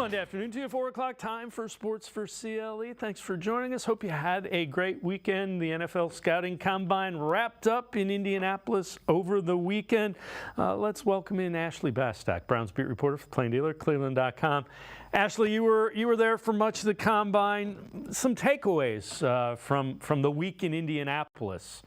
Monday afternoon to you, 4 o'clock time for Sports4CLE. Thanks for joining us. Hope you had a great weekend. The NFL Scouting Combine wrapped up in Indianapolis over the weekend. Let's welcome in Ashley Bastock, Browns beat reporter for Plain Dealer, cleveland.com. Ashley, you were there for much of the Combine. Some takeaways from the week in Indianapolis.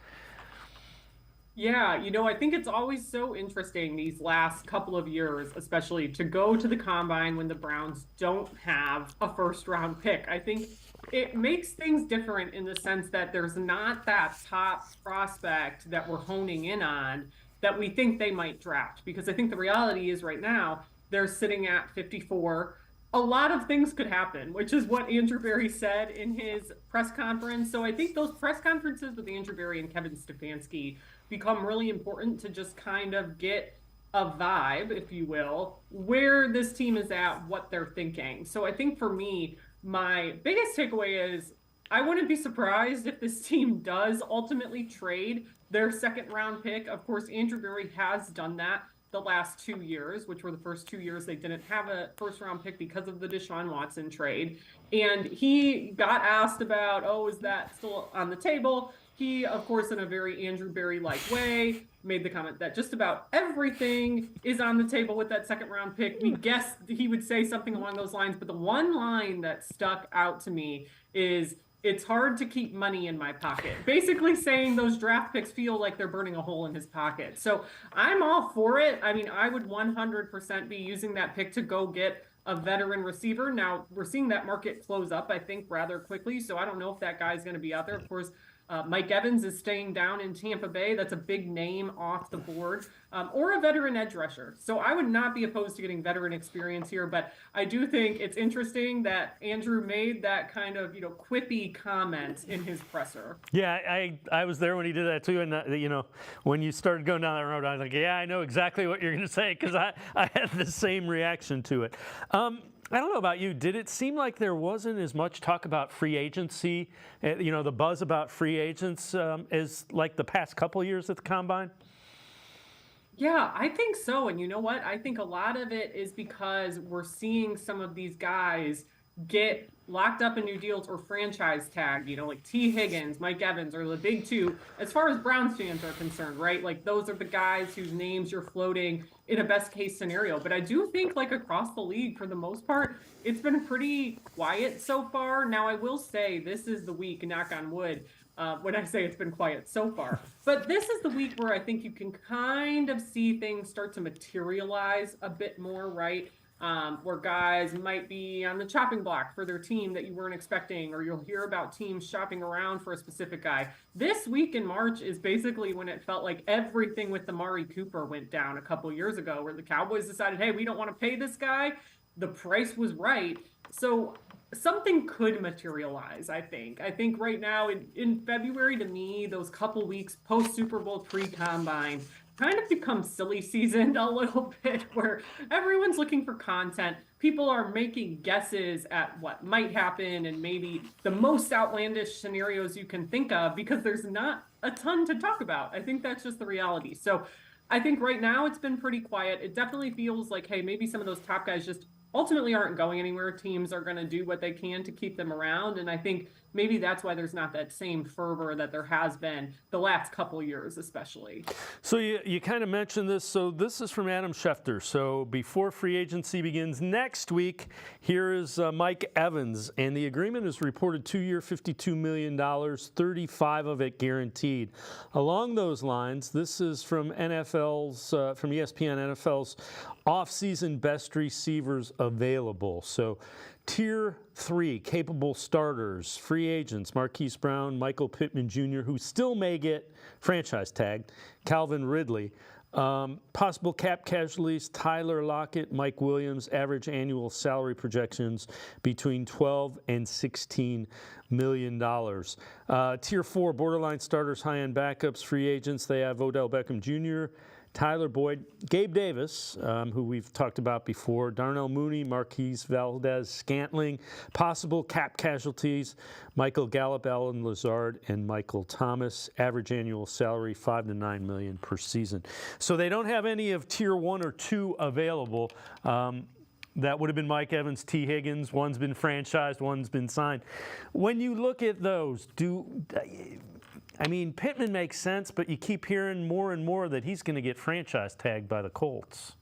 Yeah, I think it's always so interesting these last couple of years, especially to go to the Combine when the Browns don't have a first-round pick. I think it makes things different in the sense that there's not that top prospect that we're honing in on that we think they might draft. Because I think the reality is right now, they're sitting at 54. A lot of things could happen, which is what Andrew Berry said in his press conference. So I think those press conferences with Andrew Berry and Kevin Stefanski become really important to just kind of get a vibe, if you will, where this team is at, what they're thinking. So I think for me, my biggest takeaway is I wouldn't be surprised if this team does ultimately trade their second-round pick. Of course, Andrew Berry has done that the last 2 years, which were the first 2 years they didn't have a first-round pick because of the Deshaun Watson trade. And he got asked about, is that still on the table? He, of course, in a very Andrew Berry-like way, made the comment that just about everything is on the table with that second-round pick. We guessed he would say something along those lines, but the one line that stuck out to me is, "It's hard to keep money in my pocket." Basically saying those draft picks feel like they're burning a hole in his pocket. So I'm all for it. I mean, I would 100% be using that pick to go get a veteran receiver. Now, we're seeing that market close up, I think, rather quickly. So I don't know if that guy's going to be out there. Of course, Mike Evans is staying down in Tampa Bay. That's a big name off the board, or a veteran edge rusher. So I would not be opposed to getting veteran experience here, but I do think it's interesting that Andrew made that kind of, quippy comment in his presser. Yeah, I was there when he did that too, and when you started going down that road, I was like, yeah, I know exactly what you're going to say because I had the same reaction to it. I don't know about you. Did it seem like there wasn't as much talk about free agency, the buzz about free agents as like the past couple of years at the Combine? Yeah, I think so. And you know what? I think a lot of it is because we're seeing some of these guys get locked up in new deals or franchise tagged, like T. Higgins, Mike Evans are the big two as far as Browns fans are concerned, right? Like those are the guys whose names you're floating in a best case scenario. But I do think like across the league, for the most part, it's been pretty quiet so far. Now, I will say this is the week, knock on wood, when I say it's been quiet so far. But this is the week where I think you can kind of see things start to materialize a bit more, right? Where guys might be on the chopping block for their team that you weren't expecting, or you'll hear about teams shopping around for a specific guy. This week in March is basically when it felt like everything with Amari Cooper went down a couple years ago, where the Cowboys decided, hey, we don't want to pay this guy. The price was right. So something could materialize, I think. I think right now in February, to me, those couple weeks post-Super Bowl, pre-Combine, kind of become silly seasoned a little bit, where everyone's looking for content. People are making guesses at what might happen and maybe the most outlandish scenarios you can think of because there's not a ton to talk about. I think that's just the reality. So I think right now it's been pretty quiet. It definitely feels like, hey, maybe some of those top guys just ultimately aren't going anywhere. Teams are going to do what they can to keep them around. And I think maybe that's why there's not that same fervor that there has been the last couple years, especially. So you kind of mentioned this. So this is from Adam Schefter. So before free agency begins next week, here is Mike Evans. And the agreement is reported 2-year, $52 million, 35 of it guaranteed. Along those lines, this is from from ESPN, NFL's off-season best receivers available. So Tier 3 capable starters, free agents, Marquise Brown, Michael Pittman Jr., who still may get franchise tagged, Calvin Ridley. Possible cap casualties, Tyler Lockett, Mike Williams, average annual salary projections between $12 and $16 million. Tier 4 borderline starters, high-end backups, free agents. They have Odell Beckham Jr., Tyler Boyd, Gabe Davis, who we've talked about before, Darnell Mooney, Marquise Valdez-Scantling, possible cap casualties, Michael Gallup, Alan Lazard, and Michael Thomas. Average annual salary, $5 to $9 million per season. So they don't have any of Tier 1 or 2 available. That would have been Mike Evans, T. Higgins. One's been franchised, one's been signed. When you look at those, Pittman makes sense, but you keep hearing more and more that he's going to get franchise tagged by the Colts.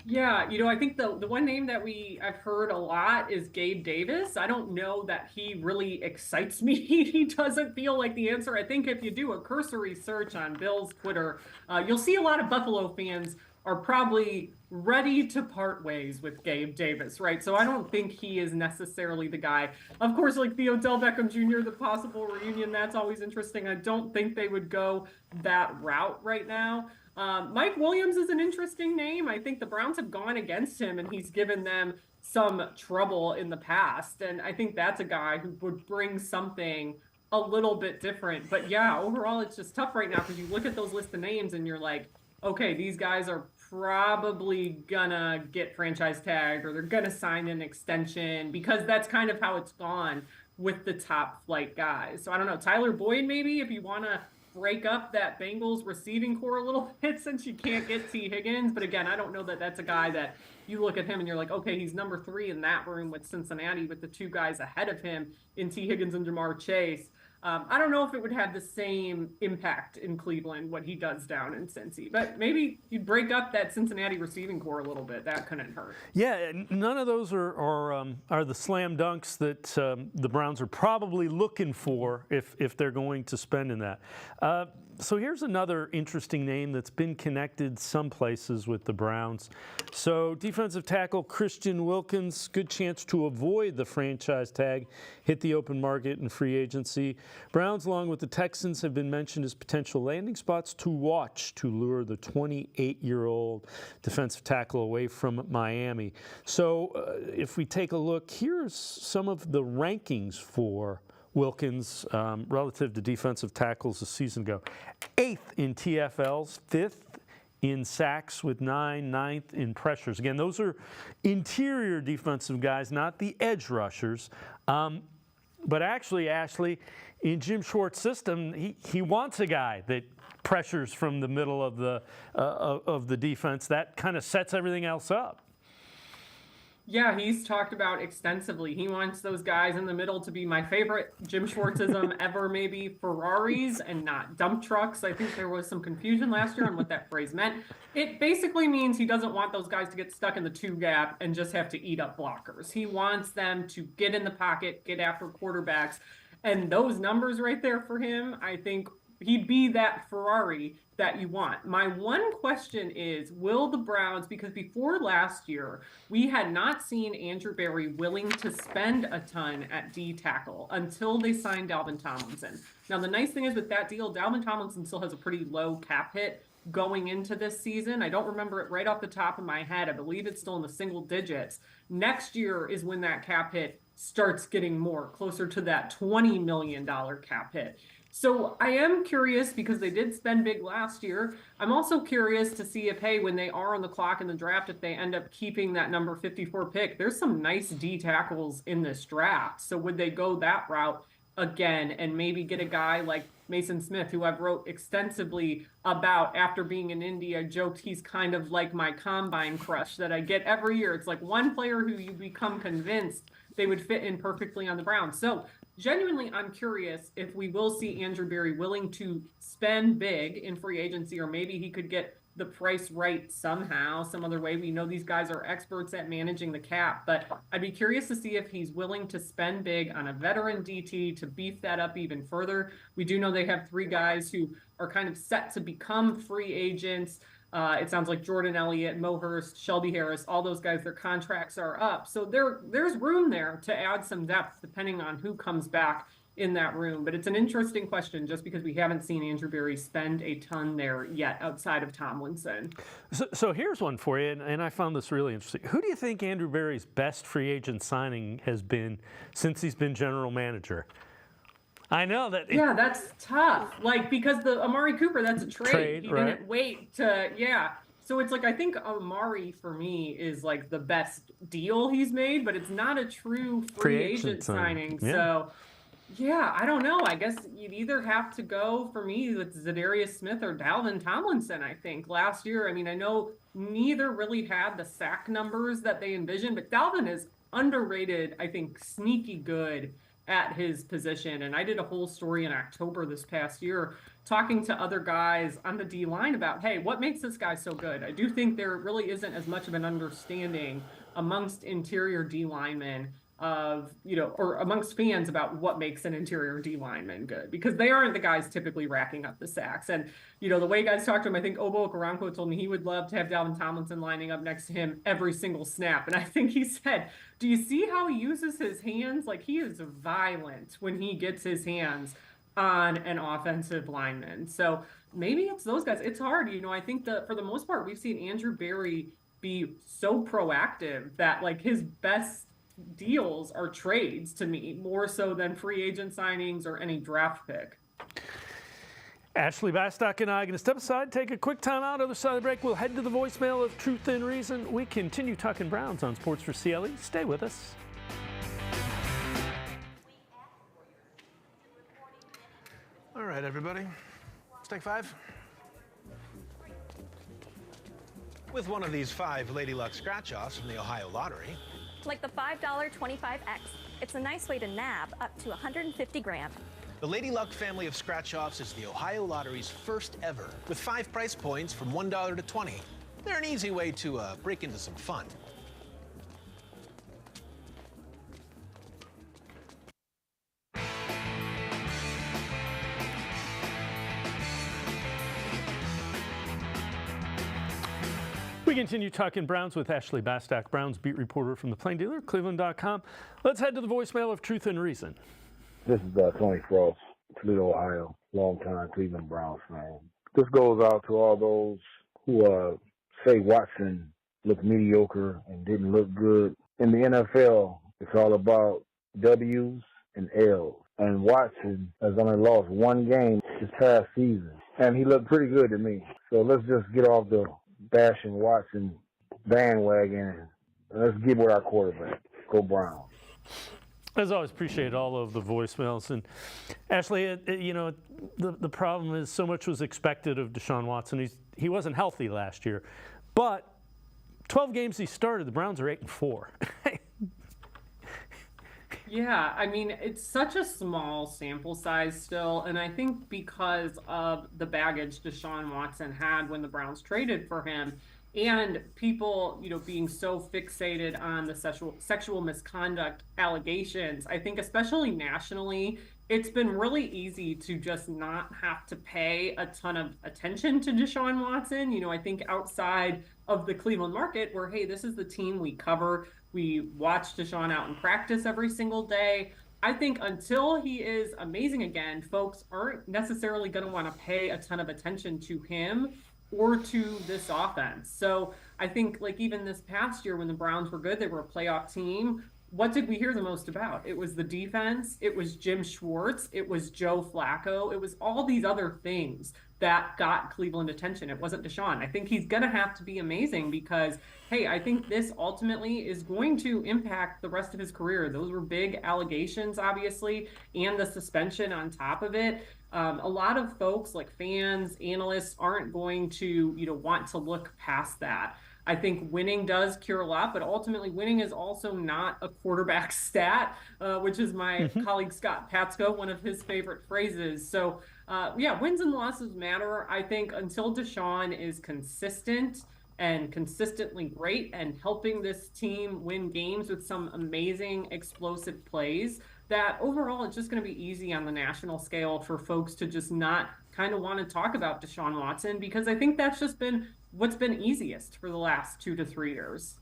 Yeah, I think the one name that I've heard a lot is Gabe Davis. I don't know that he really excites me. He doesn't feel like the answer. I think if you do a cursory search on Bill's Twitter, you'll see a lot of Buffalo fans are probably ready to part ways with Gabe Davis, right? So I don't think he is necessarily the guy. Of course, like the Odell Beckham Jr., the possible reunion, that's always interesting. I don't think they would go that route right now. Mike Williams is an interesting name. I think the Browns have gone against him and he's given them some trouble in the past. And I think that's a guy who would bring something a little bit different. But yeah, overall, it's just tough right now because you look at those list of names and you're like, okay, these guys are probably gonna get franchise tagged or they're gonna sign an extension because that's kind of how it's gone with the top flight guys. So I don't know, Tyler Boyd maybe if you want to break up that Bengals receiving core a little bit since you can't get T. Higgins. But again, I don't know that that's a guy that you look at him and you're like, okay, he's number 3 in that room with Cincinnati with the 2 guys ahead of him in T. Higgins and Jamar Chase. I don't know if it would have the same impact in Cleveland, what he does down in Cincy. But maybe you'd break up that Cincinnati receiving core a little bit. That couldn't hurt. Yeah, none of those are the slam dunks that the Browns are probably looking for if they're going to spend in that. So here's another interesting name that's been connected some places with the Browns. So defensive tackle Christian Wilkins, good chance to avoid the franchise tag, hit the open market and free agency. Browns, along with the Texans, have been mentioned as potential landing spots to watch to lure the 28-year-old defensive tackle away from Miami. So if we take a look, here's some of the rankings for Wilkins relative to defensive tackles a season ago. 8th in TFLs, 5th in sacks with 9, 9th in pressures. Again, those are interior defensive guys, not the edge rushers. But actually, Ashley, in Jim Schwartz's system, he wants a guy that pressures from the middle of the defense. That kind of sets everything else up. Yeah, he's talked about extensively. He wants those guys in the middle to be my favorite Jim Schwartzism ever, maybe Ferraris and not dump trucks. I think there was some confusion last year on what that phrase meant. It basically means he doesn't want those guys to get stuck in the 2 gap and just have to eat up blockers. He wants them to get in the pocket, get after quarterbacks. And those numbers right there for him, I think he'd be that Ferrari that you want. My one question is, will the Browns, because before last year, we had not seen Andrew Berry willing to spend a ton at D tackle until they signed Dalvin Tomlinson. Now, the nice thing is with that deal, Dalvin Tomlinson still has a pretty low cap hit going into this season. I don't remember it right off the top of my head. I believe it's still in the single digits. Next year is when that cap hit starts getting more, closer to that $20 million cap hit. So I am curious because they did spend big last year. I'm also curious to see if, hey, when they are on the clock in the draft, if they end up keeping that number 54 pick, there's some nice D tackles in this draft. So would they go that route again and maybe get a guy like Mason Smith, who I've wrote extensively about after being in India, joked he's kind of like my combine crush that I get every year. It's like one player who you become convinced they would fit in perfectly on the Browns. So genuinely, I'm curious if we will see Andrew Berry willing to spend big in free agency, or maybe he could get the price right somehow, some other way. We know these guys are experts at managing the cap, but I'd be curious to see if he's willing to spend big on a veteran DT to beef that up even further. We do know they have 3 guys who are kind of set to become free agents. It sounds like Jordan Elliott, Mo Hurst, Shelby Harris, all those guys, their contracts are up. So there's room there to add some depth depending on who comes back in that room. But it's an interesting question just because we haven't seen Andrew Berry spend a ton there yet outside of Tomlinson. So here's one for you, and I found this really interesting. Who do you think Andrew Berry's best free agent signing has been since he's been general manager? I know that. Yeah, that's tough. Like, because the Amari Cooper, that's a trade. He right? Didn't wait to, yeah. So it's like, I think Amari for me is like the best deal he's made, but it's not a true free agent signing. Yeah. So Yeah, I don't know. I guess you'd either have to go for me with Zadarius Smith or Dalvin Tomlinson, I think. Last year, I mean, I know neither really had the sack numbers that they envisioned, but Dalvin is underrated, I think, sneaky good at his position. And I did a whole story in October this past year talking to other guys on the D line about, hey, what makes this guy so good? I do think there really isn't as much of an understanding amongst interior D linemen of, or amongst fans about what makes an interior D lineman good, because they aren't the guys typically racking up the sacks. And, the way guys talk to him, I think Obo Okoronkwo told me he would love to have Dalvin Tomlinson lining up next to him every single snap. And I think he said, do you see how he uses his hands? Like, he is violent when he gets his hands on an offensive lineman. So maybe it's those guys. It's hard. I think that for the most part, we've seen Andrew Berry be so proactive that, like, his best deals are trades to me, more so than free agent signings or any draft pick. Ashley Bastock and I are going to step aside, take a quick time out. Other side of the break, we'll head to the voicemail of Truth and Reason. We continue talking Browns on Sports4CLE. Stay with us. All right, everybody. Let's take 5. With one of these 5 Lady Luck scratch-offs from the Ohio Lottery. Like the $5 25X. It's a nice way to nab up to 150 grand. The Lady Luck family of scratch-offs is the Ohio Lottery's first ever, with 5 price points from $1 to $20. They're an easy way to break into some fun. We continue talking Browns with Ashley Bastock, Browns beat reporter from the Plain Dealer, cleveland.com. Let's head to the voicemail of Truth and Reason. This is Tony Frost, Toledo, Ohio, longtime Cleveland Browns fan. This goes out to all those who say Watson looked mediocre and didn't look good. In the NFL, it's all about W's and L's. And Watson has only lost 1 game this past season, and he looked pretty good to me. So let's just get off the bashing Watson bandwagon and let's get with our quarterback. Go Browns. As always, appreciate all of the voicemails. And Ashley, the problem is so much was expected of Deshaun Watson. He wasn't healthy last year, but 12 games he started, the Browns are 8-4. Yeah, I mean, it's such a small sample size still, and I think because of the baggage Deshaun Watson had when the Browns traded for him, and people, being so fixated on the sexual misconduct allegations, I think especially nationally, it's been really easy to just not have to pay a ton of attention to Deshaun Watson. I think outside of the Cleveland market where, hey, this is the team we cover, we watch Deshaun out in practice every single day. I think until he is amazing again, folks aren't necessarily going to want to pay a ton of attention to him or to this offense. So I think, like, even this past year when the Browns were good, they were a playoff team. What did we hear the most about? It was the defense. It was Jim Schwartz. It was Joe Flacco. It was all these other things that got Cleveland attention. It wasn't Deshaun. I think he's going to have to be amazing because, hey, I think this ultimately is going to impact the rest of his career. Those were big allegations, obviously, and the suspension on top of it. A lot of folks, like fans, analysts, aren't going to, want to look past that. I think winning does cure a lot, but ultimately winning is also not a quarterback stat, which is my colleague Scott Patsko, one of his favorite phrases. So, wins and losses matter. I think until Deshaun is consistent and consistently great and helping this team win games with some amazing explosive plays, that overall it's just going to be easy on the national scale for folks to just not kind of want to talk about Deshaun Watson, because I think that's just been what's been easiest for the last 2 to 3 years.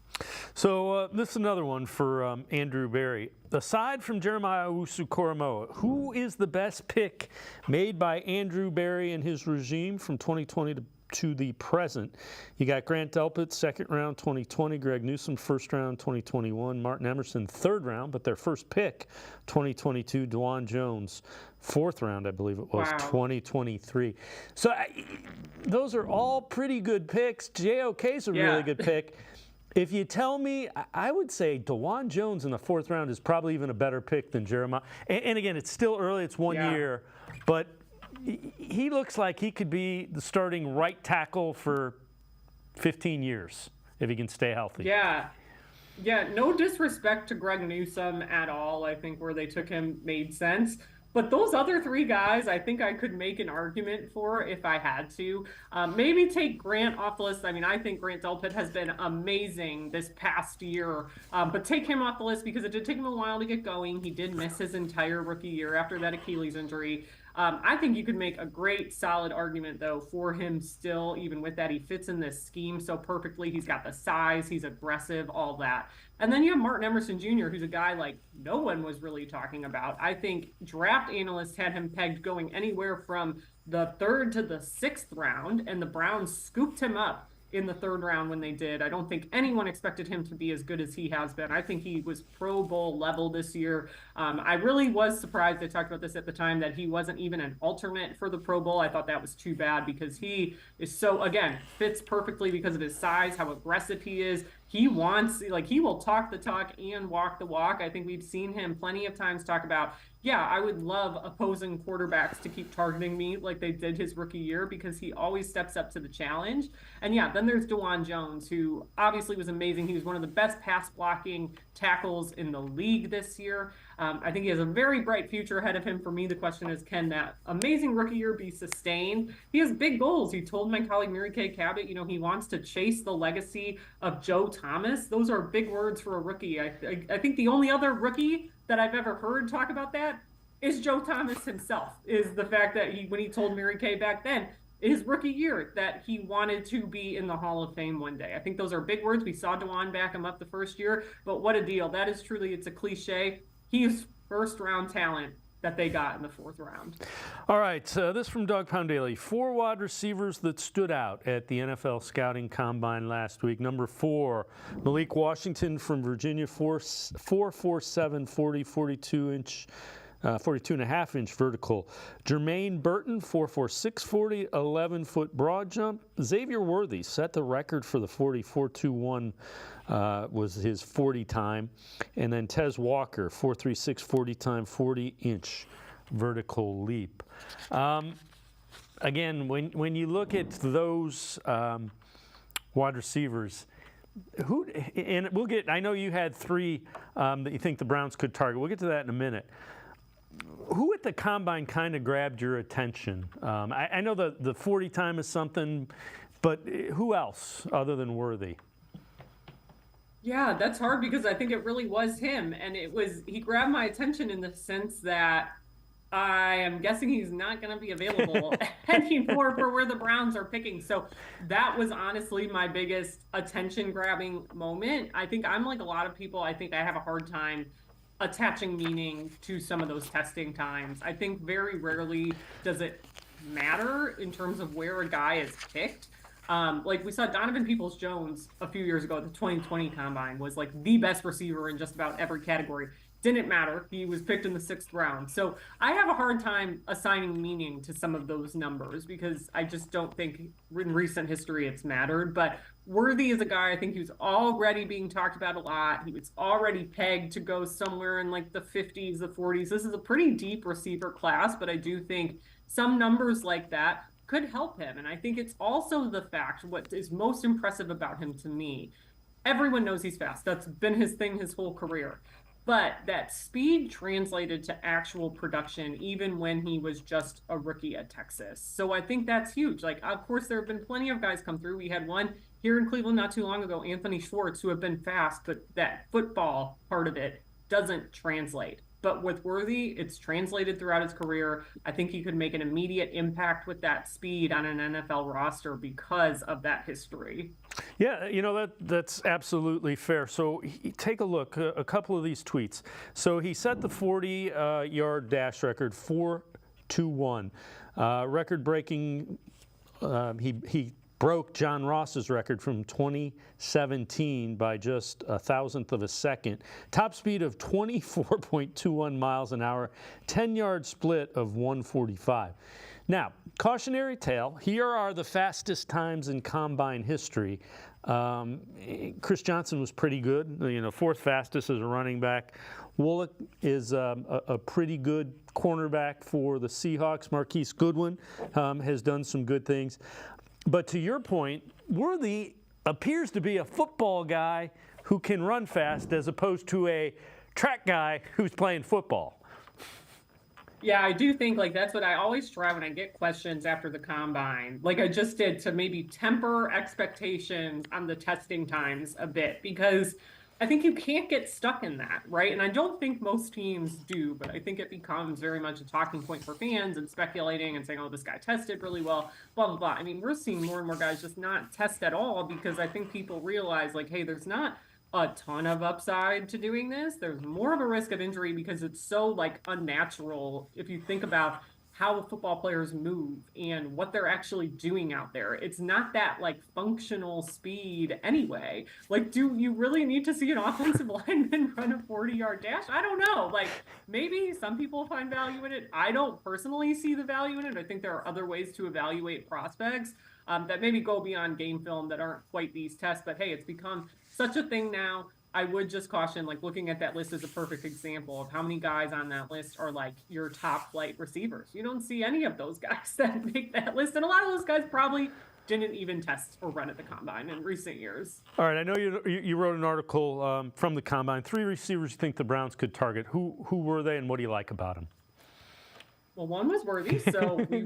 So this is another one for Andrew Berry. Aside from Jeremiah Owusu-Koramoah, who is the best pick made by Andrew Berry and his regime from 2020 to the present? You got Grant Delpit, 2nd round 2020, Greg Newsome, 1st round 2021, Martin Emerson, 3rd round, but their first pick 2022, DeJuan Jones, 4th round, I believe it was, 2023. So those are all pretty good picks. JOK's a really good pick. If you tell me, I would say DeJuan Jones in the 4th round is probably even a better pick than Jeremiah. And again, it's still early, it's 1 year, but he looks like he could be the starting right tackle for 15 years if he can stay healthy. Yeah, no disrespect to Greg Newsome at all. I think where they took him made sense. But those other 3 guys, I think I could make an argument for if I had to. Maybe take Grant off the list. I mean, I think Grant Delpit has been amazing this past year. But take him off the list because it did take him a while to get going. He did miss his entire rookie year after that Achilles injury. I think you could make a great, solid argument, though, for him still, even with that. He fits in this scheme so perfectly. He's got the size, he's aggressive, all that. And then you have Martin Emerson Jr., who's a guy like no one was really talking about. I think draft analysts had him pegged going anywhere from the 3rd to the 6th round, and the Browns scooped him up in the 3rd round when they did. I don't think anyone expected him to be as good as he has been. I think he was Pro Bowl level this year. I really was surprised, I talked about this at the time, that he wasn't even an alternate for the Pro Bowl. I thought that was too bad because he is so, again, fits perfectly because of his size, how aggressive he is. He will talk the talk and walk the walk. I think we've seen him plenty of times talk about, yeah, I would love opposing quarterbacks to keep targeting me like they did his rookie year because he always steps up to the challenge. And yeah, then there's DeJuan Jones, who obviously was amazing. He was one of the best pass blocking tackles in the league this year. I think he has a very bright future ahead of him. For me, the question is, can that amazing rookie year be sustained? He has big goals. He told my colleague Mary Kay Cabot, he wants to chase the legacy of Joe Thomas. Those are big words for a rookie. I think the only other rookie that I've ever heard talk about that is Joe Thomas himself, is the fact that when he told Mary Kay back then, his rookie year, that he wanted to be in the Hall of Fame one day. I think those are big words. We saw DeJuan back him up the first year, but what a deal. That is truly, it's a cliche. He's 1st round talent that they got in the 4th round. All right, this from Doug Poundaley. 4 wide receivers that stood out at the NFL Scouting Combine last week. Number 4, Malik Washington from Virginia, 4'7", 42-inch. 42.5-inch vertical. Jermaine Burton, 4'4", 640, 11-foot broad jump. Xavier Worthy set the record for the 40, 4.21 was his 40 time. And then Tez Walker, 4'3", 640 time, 40-inch vertical leap. Again, when you look at those wide receivers, and we'll get, I know you had 3 that you think the Browns could target. We'll get to that in a minute. Who at the Combine kind of grabbed your attention? I know the 40 time is something, but who else other than Worthy? Yeah, that's hard because I think it really was him. And he grabbed my attention in the sense that I am guessing he's not going to be available anymore for where the Browns are picking. So that was honestly my biggest attention-grabbing moment. I think I'm like a lot of people. I think I have a hard time attaching meaning to some of those testing times. I think very rarely does it matter in terms of where a guy is picked. Like we saw Donovan Peoples-Jones a few years ago at the 2020 Combine was like the best receiver in just about every category. Didn't matter. He was picked in the 6th round. So I have a hard time assigning meaning to some of those numbers because I just don't think in recent history it's mattered. But Worthy is a guy I think who's already being talked about a lot. He was already pegged to go somewhere in like the 50s, the 40s. This is a pretty deep receiver class, but I do think some numbers like that could help him. And I think it's also the fact, what is most impressive about him to me, everyone knows he's fast. That's been his thing his whole career. But that speed translated to actual production even when he was just a rookie at Texas. So I think that's huge. Like, of course, there have been plenty of guys come through. We had one here in Cleveland not too long ago, Anthony Schwartz, who have been fast, but that football part of it doesn't translate. But with Worthy, it's translated throughout his career. I think he could make an immediate impact with that speed on an NFL roster because of that history. Yeah, that's absolutely fair. So take a look, a couple of these tweets. So he set the 40-yard dash record, 4.21. Record-breaking, he broke John Ross's record from 2017 by just 1,000th of a second. Top speed of 24.21 miles an hour, 10-yard split of 1:45. Now, cautionary tale, here are the fastest times in Combine history. Chris Johnson was pretty good, fourth fastest as a running back. Wooleck is a pretty good cornerback for the Seahawks. Marquise Goodwin has done some good things. But to your point, Worthy appears to be a football guy who can run fast as opposed to a track guy who's playing football. Yeah, I do think that's what I always try when I get questions after the combine, like I just did, to maybe temper expectations on the testing times a bit, because I think you can't get stuck in that, right? And I don't think most teams do, but I think it becomes very much a talking point for fans and speculating and saying, oh, this guy tested really well, blah, blah, blah. I mean, we're seeing more and more guys just not test at all because I think people realize, hey, there's not a ton of upside to doing this. There's more of a risk of injury because it's so unnatural if you think about how football players move and what they're actually doing out there. It's not that functional speed anyway. Do you really need to see an offensive lineman run a 40-yard dash? I don't know. Maybe some people find value in it. I don't personally see the value in it. I think there are other ways to evaluate prospects that maybe go beyond game film that aren't quite these tests. But hey, it's become such a thing now. I would just caution, looking at that list is a perfect example of how many guys on that list are your top flight receivers. You don't see any of those guys that make that list. And a lot of those guys probably didn't even test or run at the combine in recent years. All right, I know you wrote an article from the combine. 3 receivers you think the Browns could target. Who were they and what do you like about them? Well, one was Worthy, so we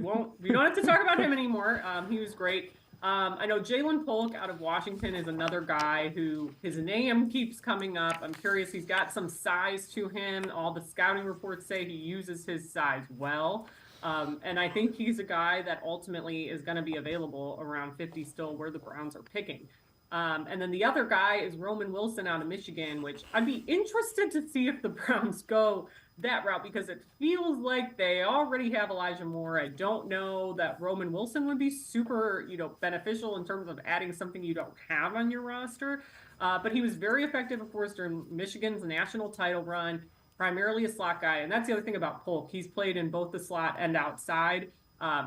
don't have to talk about him anymore. He was great. I know Jalen Polk out of Washington is another guy who his name keeps coming up. I'm curious. He's got some size to him. All the scouting reports say he uses his size well. And I think he's a guy that ultimately is going to be available around 50 still where the Browns are picking. And then the other guy is Roman Wilson out of Michigan, which I'd be interested to see if the Browns go that route because it feels like they already have Elijah Moore. I don't know that Roman Wilson would be super, beneficial in terms of adding something you don't have on your roster. But he was very effective, of course, during Michigan's national title run, primarily a slot guy. And that's the other thing about Polk. He's played in both the slot and outside.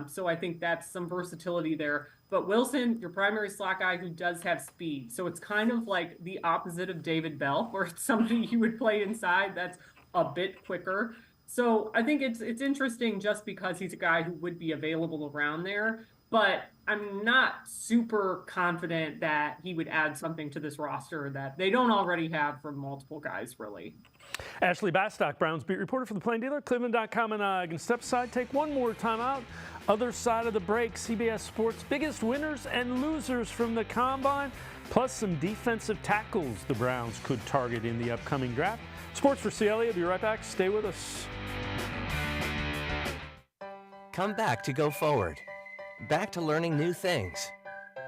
So I think that's some versatility there. But Wilson, your primary slot guy who does have speed. So it's kind of like the opposite of David Bell, where it's somebody you would play inside that's a bit quicker. So I think it's interesting just because he's a guy who would be available around there. But I'm not super confident that he would add something to this roster that they don't already have from multiple guys, really. Ashley Bastock, Browns beat reporter for the Plain Dealer, cleveland.com, and I can step aside, take one more time out. Other side of the break, CBS Sports' biggest winners and losers from the Combine, plus some defensive tackles the Browns could target in the upcoming draft. Sports4CLE will be right back. Stay with us. Come back to go forward. Back to learning new things.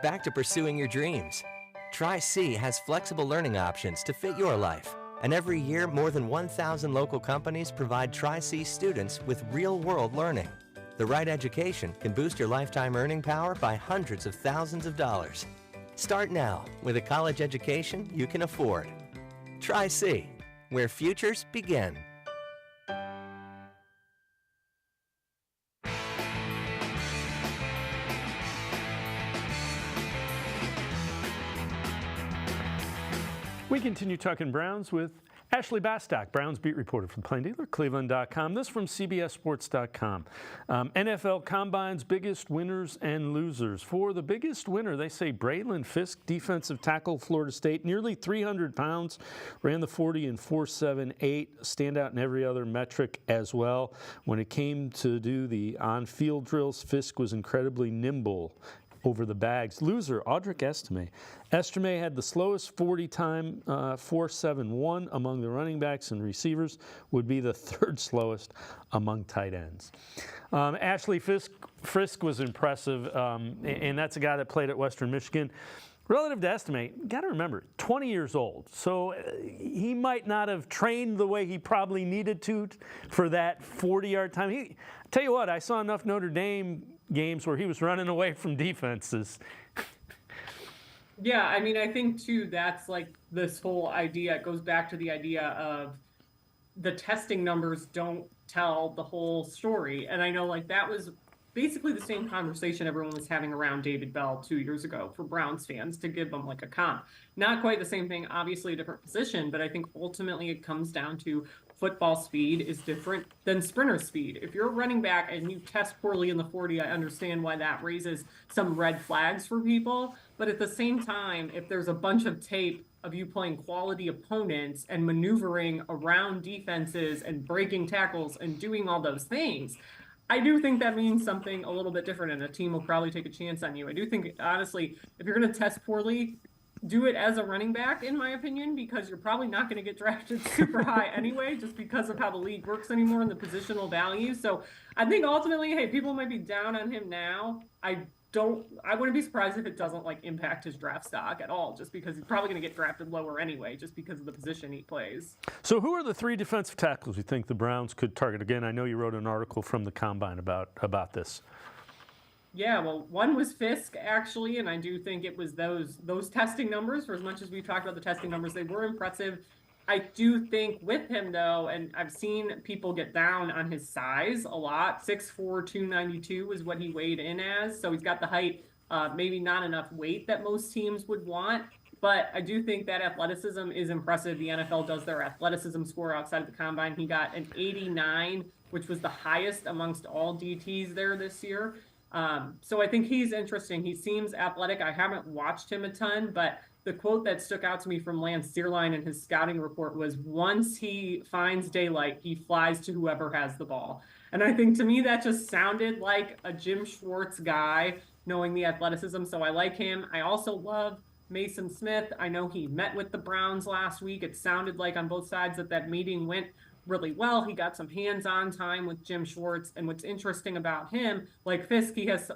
Back to pursuing your dreams. Tri-C has flexible learning options to fit your life. And every year, more than 1,000 local companies provide Tri-C students with real-world learning. The right education can boost your lifetime earning power by hundreds of thousands of dollars. Start now with a college education you can afford. Tri-C, where futures begin. We continue talking Browns with Ashley Bastock, Browns beat reporter from Plain Dealer, cleveland.com. This from CBSSports.com. NFL Combine's biggest winners and losers. For the biggest winner, they say Braelon Fisk, defensive tackle, Florida State, nearly 300 pounds, ran the 40 in 4.78, standout in every other metric as well. When it came to do the on-field drills, Fisk was incredibly nimble over the bags. Loser, Audric Estime. Estime had the slowest 40 time, 4.71 among the running backs, and receivers would be the third slowest among tight ends. Ashley Fisk was impressive, and that's a guy that played at Western Michigan. Relative to Estime, you got to remember, 20 years old, so he might not have trained the way he probably needed to for that 40-yard time. Tell you what, I saw enough Notre Dame games where he was running away from defenses. Yeah, I mean, I think, too, that's this whole idea. It goes back to the idea of the testing numbers don't tell the whole story. And I know, that was basically the same conversation everyone was having around David Bell 2 years ago for Browns fans, to give them like a comp. Not quite the same thing, obviously a different position, but I think ultimately it comes down to football speed is different than sprinter speed. If you're a running back and you test poorly in the 40, I understand why that raises some red flags for people. But at the same time, if there's a bunch of tape of you playing quality opponents and maneuvering around defenses and breaking tackles and doing all those things, I do think that means something a little bit different, and a team will probably take a chance on you. I do think, honestly, if you're going to test poorly, do it as a running back, in my opinion, because you're probably not going to get drafted super high anyway, just because of how the league works anymore and the positional value. So I think ultimately, hey, people might be down on him now. I wouldn't be surprised if it doesn't like impact his draft stock at all, just because he's probably going to get drafted lower anyway, just because of the position he plays. So who are the 3 defensive tackles you think the Browns could target? Again, I know you wrote an article from the Combine about this. Yeah, well, one was Fisk, actually, and I do think it was those testing numbers. For as much as we've talked about the testing numbers, they were impressive. I do think with him, though, and I've seen people get down on his size a lot. 6'4", 292 is what he weighed in as, so he's got the height, maybe not enough weight that most teams would want. But I do think that athleticism is impressive. The NFL does their athleticism score outside of the Combine. He got an 89, which was the highest amongst all DTs there this year. So I think he's interesting. He seems athletic. I haven't watched him a ton, but the quote that stuck out to me from Lance Zierlein in his scouting report was, once he finds daylight, he flies to whoever has the ball. And I think to me that just sounded like a Jim Schwartz guy, knowing the athleticism. So I like him. I also love Mason Smith. I know he met with the Browns last week. It sounded like on both sides that meeting went really well. He got some hands-on time with Jim Schwartz, and what's interesting about him, like Fisk, he has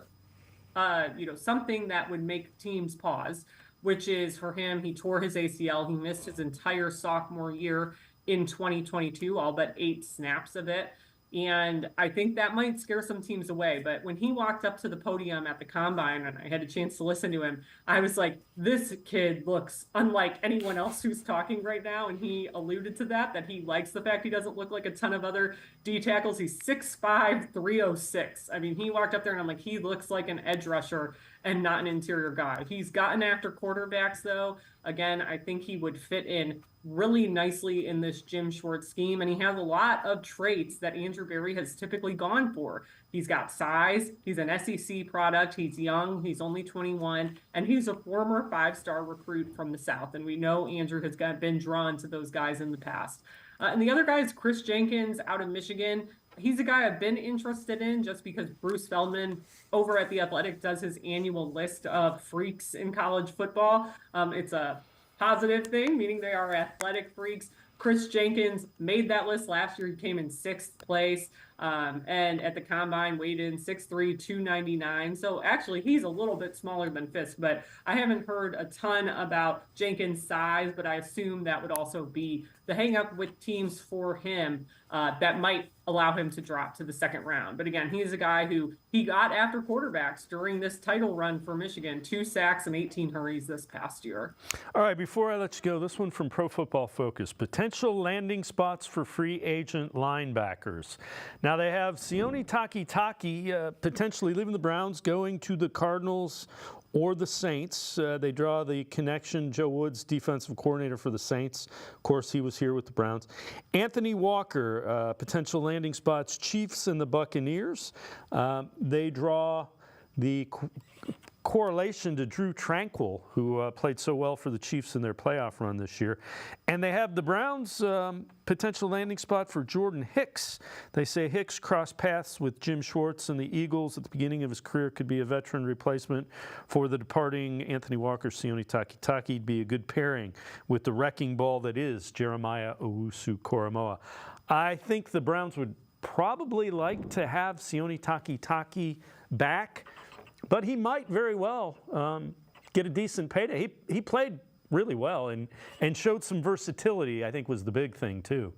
something that would make teams pause, which is, for him, he tore his ACL. He missed his entire sophomore year in 2022, all but 8 snaps of it. And I think that might scare some teams away. But when he walked up to the podium at the Combine and I had a chance to listen to him, I was like, this kid looks unlike anyone else who's talking right now. And he alluded to that he likes the fact he doesn't look like a ton of other D tackles. He's 6'5", 306. I mean, he walked up there and I'm like, he looks like an edge rusher and not an interior guy. He's gotten after quarterbacks, though. Again, I think he would fit in really nicely in this Jim Schwartz scheme, and he has a lot of traits that Andrew Berry has typically gone for. He's got size, he's an SEC product, he's young, he's only 21, and he's a former 5-star recruit from the South, and we know Andrew has been drawn to those guys in the past. And the other guy is Chris Jenkins out of Michigan. He's a guy I've been interested in just because Bruce Feldman over at The Athletic does his annual list of freaks in college football. It's a positive thing, meaning they are athletic freaks. Chris Jenkins made that list last year. He came in 6th place, and at the Combine weighed in 6'3", 299. So actually, he's a little bit smaller than Fisk, but I haven't heard a ton about Jenkins' size, but I assume that would also be the hang-up with teams for him that might allow him to drop to the 2nd round. But again, he is a guy who he got after quarterbacks during this title run for Michigan, 2 sacks and 18 hurries this past year. All right, before I let you go, this one from Pro Football Focus. Potential landing spots for free agent linebackers. Now they have Sione Takitaki potentially leaving the Browns, going to the Cardinals or the Saints. They draw the connection. Joe Woods, defensive coordinator for the Saints. Of course, he was here with the Browns. Anthony Walker, potential landing spots, Chiefs and the Buccaneers. They draw the correlation to Drew Tranquill, who played so well for the Chiefs in their playoff run this year. And they have the Browns' potential landing spot for Jordan Hicks. They say Hicks crossed paths with Jim Schwartz and the Eagles at the beginning of his career, could be a veteran replacement for the departing Anthony Walker. Sione Takitaki would be a good pairing with the wrecking ball that is Jeremiah Owusu-Koramoah. I think the Browns would probably like to have Sione Takitaki back, but he might very well get a decent payday. He played really well and showed some versatility, I think was the big thing too.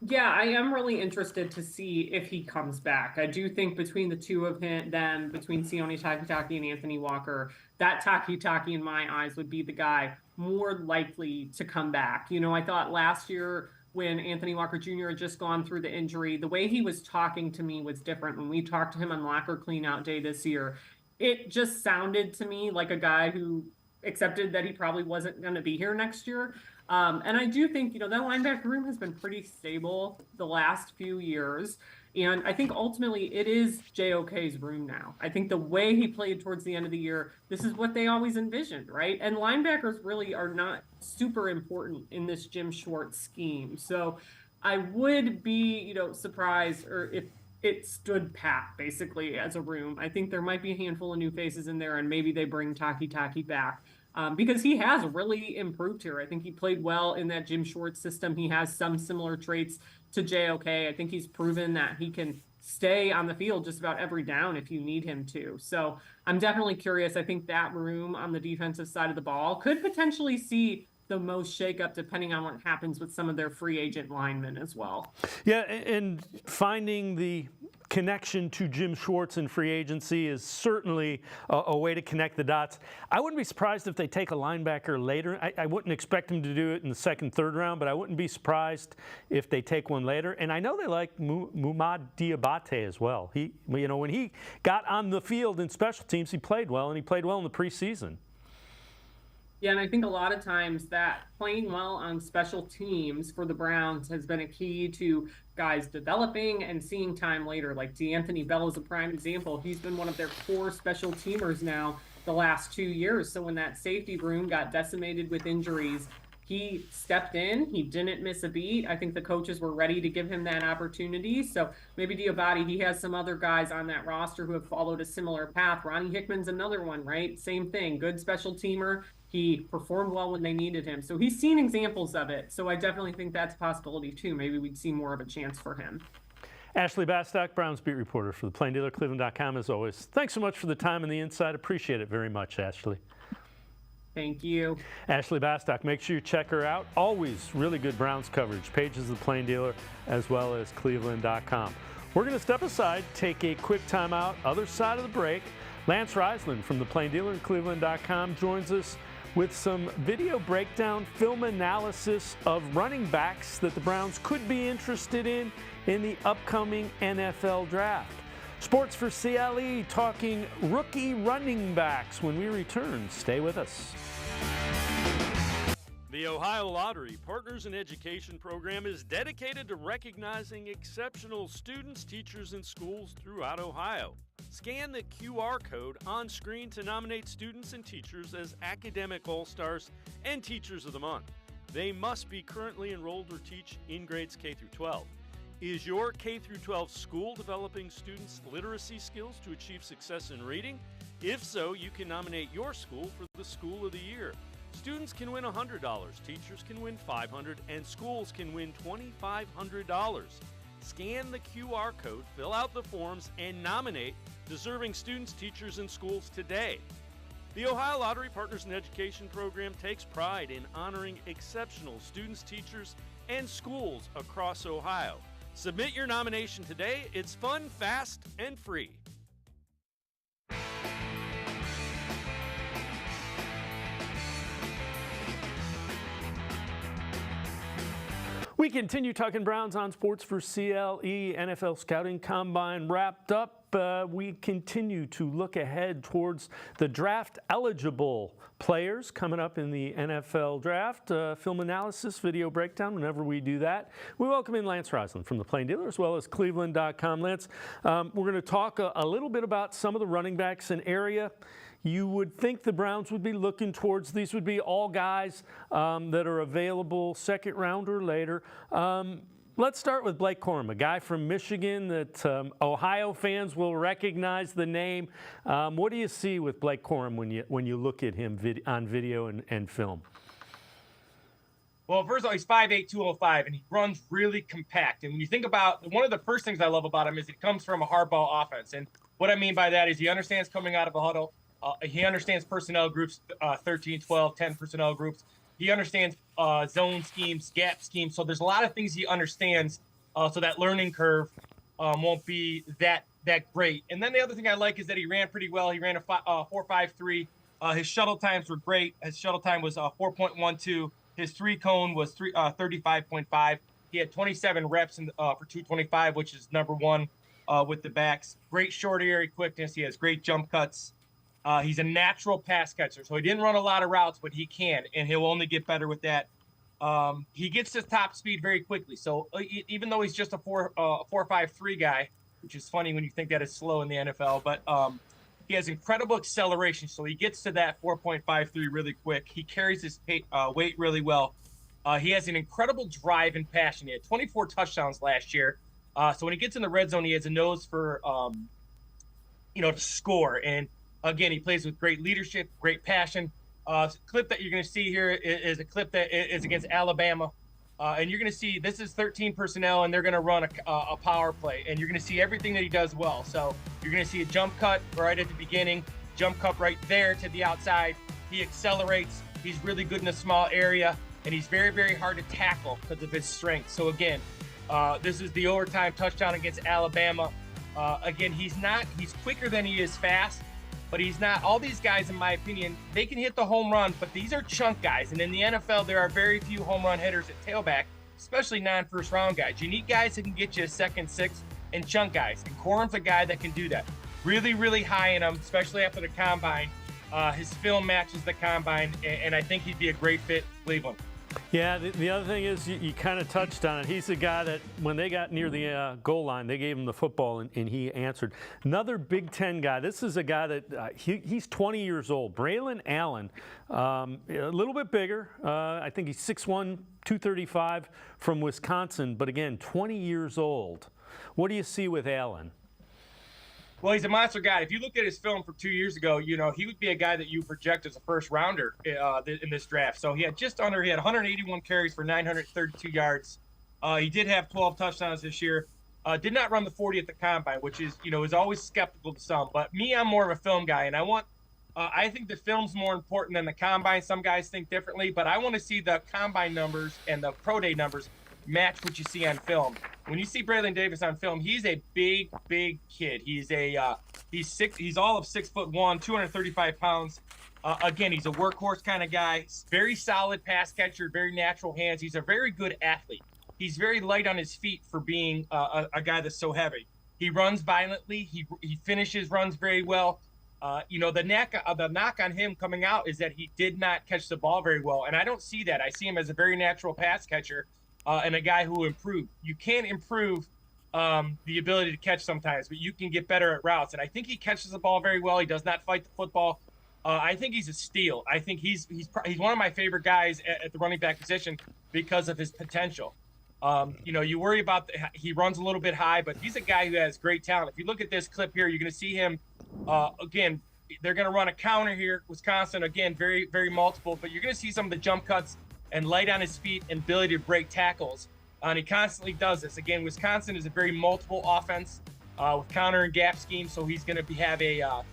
Yeah, I am really interested to see if he comes back. I do think between the two of them, between Sione Takitaki and Anthony Walker, that Takitaki in my eyes would be the guy more likely to come back. You know, I thought last year when Anthony Walker Jr. had just gone through the injury. The way he was talking to me was different. When we talked to him on locker cleanout day this year, it just sounded to me like a guy who accepted that he probably wasn't going to be here next year. And I do think, that linebacker room has been pretty stable the last few years. And I think ultimately it is JOK's room now. I think the way he played towards the end of the year, this is what they always envisioned, right? And linebackers really are not super important in this Jim Schwartz scheme. So I would be, surprised or if it stood pat basically as a room. I think there might be a handful of new faces in there, and maybe they bring Taki back. Because he has really improved here. I think he played well in that Jim Schwartz system. He has some similar traits to JOK. I think he's proven that he can stay on the field just about every down if you need him to. So I'm definitely curious. I think that room on the defensive side of the ball could potentially see the most shakeup depending on what happens with some of their free agent linemen as well. Yeah, and finding the connection to Jim Schwartz in free agency is certainly a way to connect the dots. I wouldn't be surprised if they take a linebacker later. I wouldn't expect them to do it in the second, third round, but I wouldn't be surprised if they take one later. And I know they like Mumad Diabate as well. When he got on the field in special teams, he played well, and he played well in the preseason. Yeah, and I think a lot of times that playing well on special teams for the Browns has been a key to guys developing and seeing time later. Like DeAnthony Bell is a prime example. He's been one of their core special teamers now the last 2 years. So when that safety room got decimated with injuries, he stepped in. He didn't miss a beat. I think the coaches were ready to give him that opportunity. So maybe Diabate, he has some other guys on that roster who have followed a similar path. Ronnie Hickman's another one, right? Same thing. Good special teamer. He performed well when they needed him. So he's seen examples of it. So I definitely think that's a possibility too. Maybe we'd see more of a chance for him. Ashley Bastock, Browns beat reporter for the Plain Dealer, cleveland.com as always. Thanks so much for the time and the insight. Appreciate it very much, Ashley. Thank you. Ashley Bastock, make sure you check her out. Always really good Browns coverage. Pages of the Plain Dealer as well as cleveland.com. We're going to step aside, take a quick timeout. Other side of the break, Lance Reisland from the Plain Dealer and cleveland.com joins us with some video breakdown, film analysis of running backs that the Browns could be interested in the upcoming NFL draft. Sports4CLE talking rookie running backs when we return. Stay with us. The Ohio Lottery Partners in Education program is dedicated to recognizing exceptional students, teachers, and schools throughout Ohio. Scan the QR code on screen to nominate students and teachers as Academic All-Stars and Teachers of the Month. They must be currently enrolled or teach in grades K through 12. Is your K through 12 school developing students' literacy skills to achieve success in reading? If so, you can nominate your school for the School of the Year. Students can win $100, teachers can win $500, and schools can win $2,500. Scan the QR code, fill out the forms, and nominate deserving students, teachers, and schools today. The Ohio Lottery Partners in Education program takes pride in honoring exceptional students, teachers, and schools across Ohio. Submit your nomination today. It's fun, fast, and free. We continue talking Browns on Sports4CLE. NFL Scouting Combine wrapped up. We continue to look ahead towards the draft-eligible players coming up in the NFL draft. Film analysis, video breakdown, whenever we do that. We welcome in Lance Reisland from the Plain Dealer as well as cleveland.com. Lance, we're going to talk a little bit about some of the running backs in area. You would think the Browns would be looking towards, these would be all guys that are available second round or later. Let's start with Blake Corum, a guy from Michigan that Ohio fans will recognize the name. What do you see with Blake Corum when you look at him on video and film? Well, first of all, he's 5'8", 205, and he runs really compact. And when you think about, one of the first things I love about him is he comes from a hardball offense. And what I mean by that is he understands coming out of a huddle. He understands personnel groups, 13, 12, 10 personnel groups. He understands zone schemes, gap schemes. So there's a lot of things he understands. So that learning curve won't be that great. And then the other thing I like is that he ran pretty well. He ran a 4.53. His shuttle times were great. His shuttle time was 4.12. His three cone was 35.5. He had 27 reps for 225, which is number one with the backs. Great short area quickness. He has great jump cuts. He's a natural pass catcher, so he didn't run a lot of routes, but he can, and he'll only get better with that. He gets his top speed very quickly. So even though he's just a 4.53 guy, which is funny when you think that is slow in the NFL, but he has incredible acceleration. So he gets to that 4.53 really quick. He carries his weight really well. He has an incredible drive and passion. He had 24 touchdowns last year. So when he gets in the red zone, he has a nose for, to score. And again, he plays with great leadership, great passion. Clip that you're going to see here is a clip that is against Alabama. And you're going to see this is 13 personnel, and they're going to run a power play. And you're going to see everything that he does well. So you're going to see a jump cut right at the beginning, jump cut right there to the outside. He accelerates. He's really good in a small area, and he's very, very hard to tackle because of his strength. So again, this is the overtime touchdown against Alabama. Again, he's quicker than he is fast. But he's not. All these guys, in my opinion, they can hit the home run, but these are chunk guys. And in the NFL, there are very few home run hitters at tailback, especially non-first round guys. You need guys that can get you a second, sixth, and chunk guys. And Corum's a guy that can do that. Really, really high in him, especially after the combine. His film matches the combine, and I think he'd be a great fit for Cleveland. Yeah, the other thing is you kind of touched on it. He's the guy that when they got near the goal line, they gave him the football, and he answered. Another Big Ten guy. This is a guy that he's 20 years old. Braelon Allen, a little bit bigger. I think he's 6'1", 235 from Wisconsin. But again, 20 years old. What do you see with Allen? Well, he's a monster guy. If you look at his film from 2 years ago, he would be a guy that you project as a first rounder in this draft. So he had 181 carries for 932 yards. He did have 12 touchdowns this year. Did not run the 40 at the combine, which is always skeptical to some. But me, I'm more of a film guy, and I think the film's more important than the combine. Some guys think differently, but I want to see the combine numbers and the pro day numbers match what you see on film. When you see Braylon Davis on film, he's a big kid. He's all of 6'1", 235 pounds. Again, he's a workhorse kind of guy. Very solid pass catcher, very natural hands. He's a very good athlete. He's very light on his feet for being a guy that's so heavy. He runs violently. He finishes runs very well. The knock on him coming out is that he did not catch the ball very well, and I don't see that. I see him as a very natural pass catcher. And a guy who improved. You can't improve the ability to catch sometimes, but you can get better at routes. And I think he catches the ball very well. He does not fight the football. I think he's a steal. I think he's one of my favorite guys at the running back position because of his potential. You worry about he runs a little bit high, but he's a guy who has great talent. If you look at this clip here, you're going to see him again. They're going to run a counter here. Wisconsin, again, very, very multiple, but you're going to see some of the jump cuts and light on his feet and ability to break tackles. And he constantly does this. Again, Wisconsin is a very multiple offense with counter and gap schemes, so he's going to have a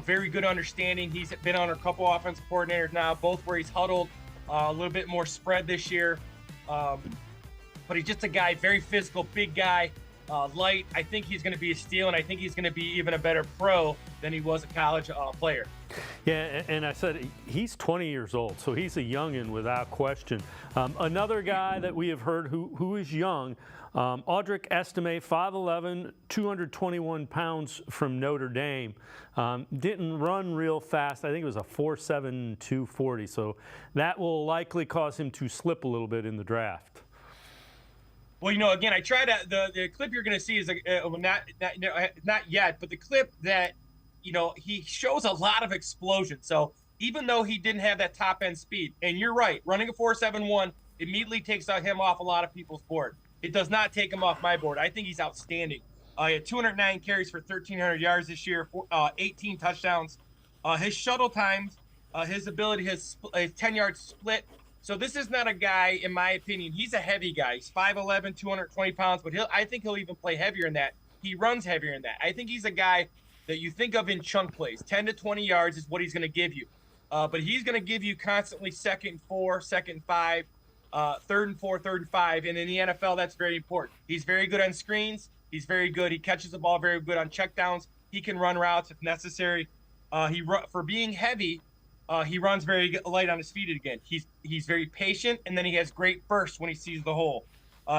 very good understanding. He's been on a couple offensive coordinators now, both where he's huddled, a little bit more spread this year. But he's just a guy, very physical, big guy, light. I think he's going to be a steal, and I think he's going to be even a better pro than he was a college player. Yeah, and I said he's 20 years old, so he's a youngin' without question. Another guy that we have heard who is young, Audric Estime, 5'11", 221 pounds from Notre Dame. Didn't run real fast. I think it was a 4.7 240, so that will likely cause him to slip a little bit in the draft. Well, again, I tried to, the clip you're going to see is not yet, but the clip that, he shows a lot of explosion. So even though he didn't have that top end speed, and you're right, running a 4.71 immediately takes him off a lot of people's board. It does not take him off my board. I think he's outstanding. He had 209 carries for 1,300 yards this year, 18 touchdowns. His shuttle times, his ability, his 10-yard split. So this is not a guy, in my opinion, he's a heavy guy. He's 5'11", 220 pounds, but I think he'll even play heavier than that. He runs heavier than that. I think he's a guy that you think of in chunk plays. 10 to 20 yards is what he's going to give you. But he's going to give you constantly 2nd and 4, 2nd and 5, 3rd and 4, 3rd and 5. And in the NFL, that's very important. He's very good on screens. He's very good. He catches the ball very good on checkdowns. He can run routes if necessary. For being heavy, he runs very light on his feet again. He's very patient, and then he has great bursts when he sees the hole.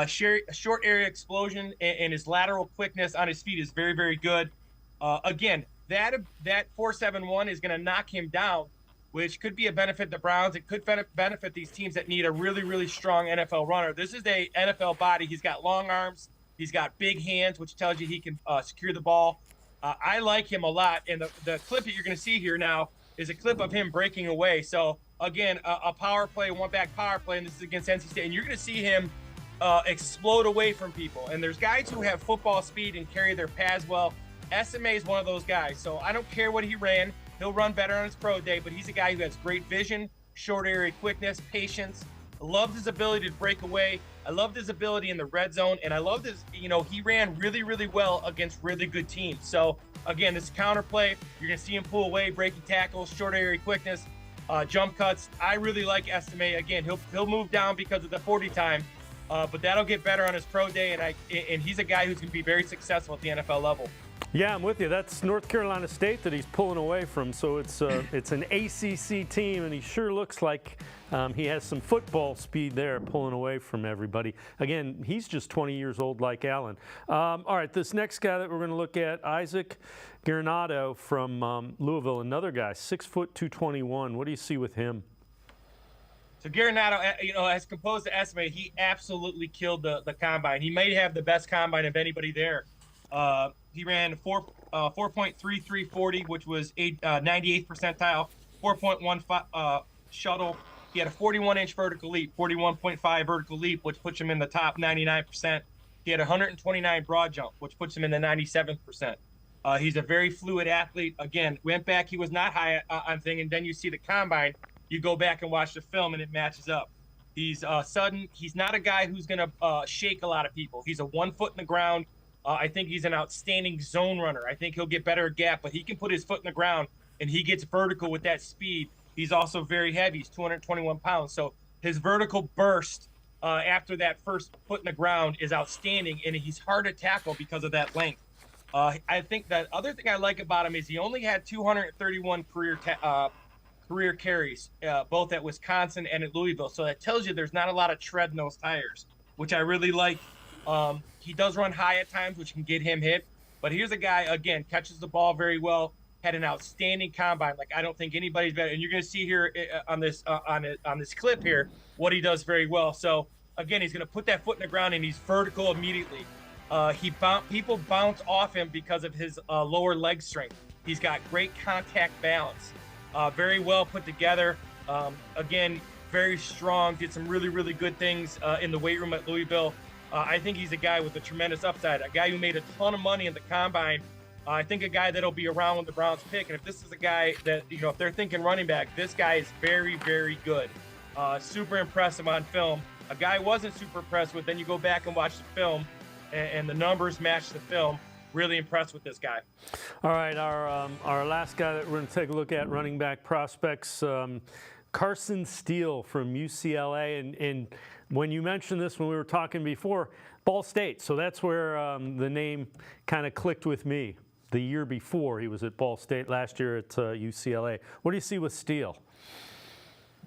Short area explosion and his lateral quickness on his feet is very, very good. Again, that 4.71 is going to knock him down, which could be a benefit to the Browns. It could benefit these teams that need a really, really strong NFL runner. This is a NFL body. He's got long arms. He's got big hands, which tells you he can secure the ball. I like him a lot. And the clip that you're going to see here now is a clip of him breaking away. So, again, a power play, one-back power play, and this is against NC State. And you're going to see him explode away from people. And there's guys who have football speed and carry their pads well. Estime is one of those guys. So I don't care what he ran. He'll run better on his pro day, but he's a guy who has great vision, short area quickness, patience. I loved his ability to break away. I loved his ability in the red zone, and I loved his, he ran really, really well against really good teams. So, again, this counterplay, you're going to see him pull away, breaking tackles, short area quickness, jump cuts. I really like Estime. Again, he'll move down because of the 40 time, but that'll get better on his pro day, and he's a guy who's going to be very successful at the NFL level. Yeah, I'm with you. That's North Carolina State that he's pulling away from. So it's an ACC team, and he sure looks like he has some football speed there, pulling away from everybody. Again, he's just 20 years old like Allen. All right, this next guy that we're going to look at, Audric Guerendo from Louisville, another guy, 6 foot 221. What do you see with him? So Guerendo, as composed to Estime, he absolutely killed the combine. He may have the best combine of anybody there. He ran 4.3340, which was 98th percentile, 4.15 shuttle. He had a 41-inch vertical leap, 41.5 vertical leap, which puts him in the top 99%. He had 129 broad jump, which puts him in the 97th percent. He's a very fluid athlete. Again, went back, he was not high on thing, and then you see the combine. You go back and watch the film, and it matches up. He's sudden. He's not a guy who's going to shake a lot of people. He's a 1 foot in the ground. I think he's an outstanding zone runner. I think he'll get better at gap, but he can put his foot in the ground, and he gets vertical with that speed. He's also very heavy. He's 221 pounds. So his vertical burst after that first foot in the ground is outstanding, and he's hard to tackle because of that length. I think that other thing I like about him is he only had 231 career carries, both at Wisconsin and at Louisville. So that tells you there's not a lot of tread in those tires, which I really like. He does run high at times, which can get him hit. But here's a guy, again, catches the ball very well, had an outstanding combine. Like, I don't think anybody's better. And you're going to see here on this clip here what he does very well. So, again, he's going to put that foot in the ground, and he's vertical immediately. People bounce off him because of his lower leg strength. He's got great contact balance. Very well put together. Again, very strong. Did some really, really good things in the weight room at Louisville. I think he's a guy with a tremendous upside, a guy who made a ton of money in the combine. I think a guy that'll be around when the Browns pick. And if this is a guy that, if they're thinking running back, this guy is very, very good. Super impressive on film. A guy I wasn't super impressed with, then you go back and watch the film, and the numbers match the film. Really impressed with this guy. All right, our last guy that we're going to take a look at, running back prospects, Carson Steele from UCLA. And when you mentioned this when we were talking before, Ball State. So that's where the name kind of clicked with me. The year before, he was at Ball State, last year at UCLA. What do you see with Steele?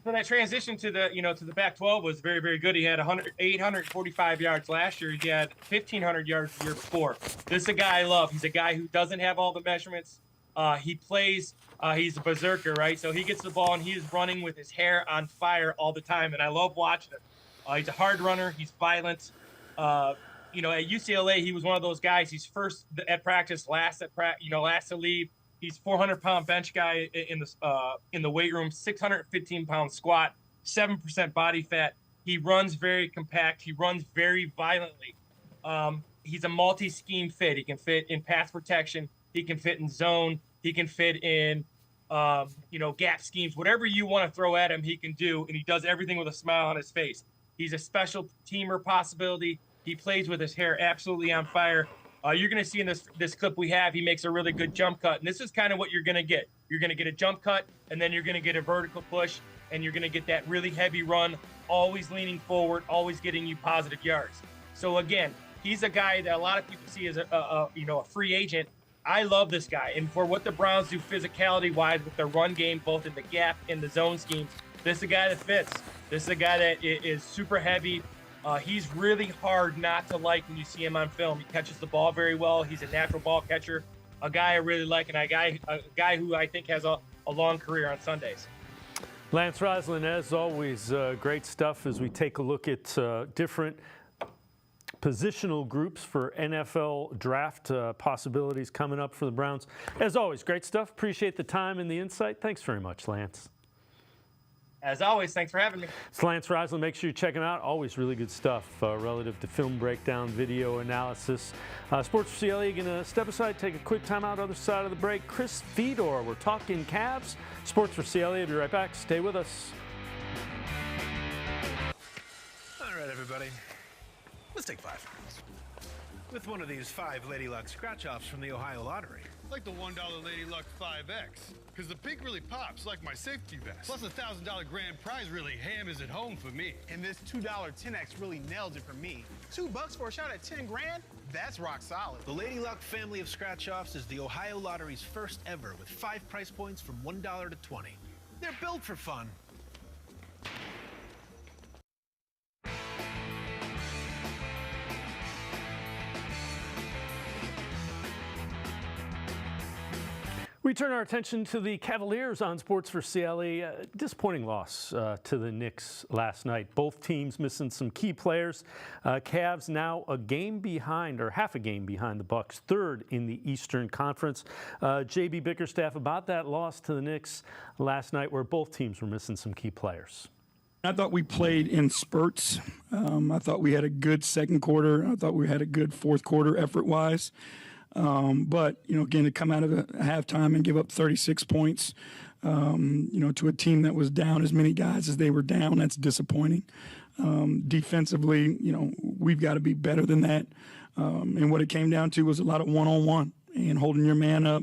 So that transition to the to the Pac-12 was very, very good. He had 845 yards last year. He had 1,500 yards the year before. This is a guy I love. He's a guy who doesn't have all the measurements. He plays. He's a berserker, right? So he gets the ball and he is running with his hair on fire all the time, and I love watching him. He's a hard runner. He's violent. At UCLA, he was one of those guys. He's first at practice, last to leave. He's 400-pound bench guy in the weight room, 615-pound squat, 7% body fat. He runs very compact. He runs very violently. He's a multi-scheme fit. He can fit in pass protection. He can fit in zone. He can fit in, gap schemes. Whatever you want to throw at him, he can do, and he does everything with a smile on his face. He's a special teamer possibility. He plays with his hair absolutely on fire. You're going to see in this clip we have, he makes a really good jump cut. And this is kind of what you're going to get. You're going to get a jump cut, and then you're going to get a vertical push, and you're going to get that really heavy run, always leaning forward, always getting you positive yards. So, again, he's a guy that a lot of people see as a free agent. I love this guy. And for what the Browns do physicality-wise with their run game, both in the gap and the zone schemes, this is a guy that fits. This is a guy that is super heavy. He's really hard not to like when you see him on film. He catches the ball very well. He's a natural ball catcher, a guy I really like, and a guy who I think has a long career on Sundays. Lance Reisland, as always, great stuff as we take a look at different positional groups for NFL draft possibilities coming up for the Browns. As always, great stuff. Appreciate the time and the insight. Thanks very much, Lance. As always, thanks for having me. It's Lance Reisland. Make sure you check him out. Always really good stuff relative to film breakdown, video analysis. Sports4CLE going to step aside, take a quick time out. Other side of the break, Chris Fedor. We're talking Cavs. Sports4CLE. I'll be right back. Stay with us. All right, everybody. Let's take 5. With one of these 5 Lady Luck scratch-offs from the Ohio Lottery. Like the $1 Lady Luck 5X. Because the pink really pops like my safety vest. Plus the $1,000 grand prize really hammers it home for me. And this $2 10X really nails it for me. $2 for a shot at 10 grand? That's rock solid. The Lady Luck family of scratch-offs is the Ohio Lottery's first ever with 5 price points from $1 to $20. They're built for fun. We turn our attention to the Cavaliers on Sports4CLE. Disappointing loss to the Knicks last night. Both teams missing some key players. Cavs now a game behind, or half a game behind the Bucks, third in the Eastern Conference. JB Bickerstaff, about that loss to the Knicks last night where both teams were missing some key players. I thought we played in spurts. I thought we had a good second quarter. I thought we had a good fourth quarter effort-wise. But, again, to come out of a halftime and give up 36 points, to a team that was down as many guys as they were down, that's disappointing. Defensively, we've got to be better than that. And what it came down to was a lot of one-on-one and holding your man up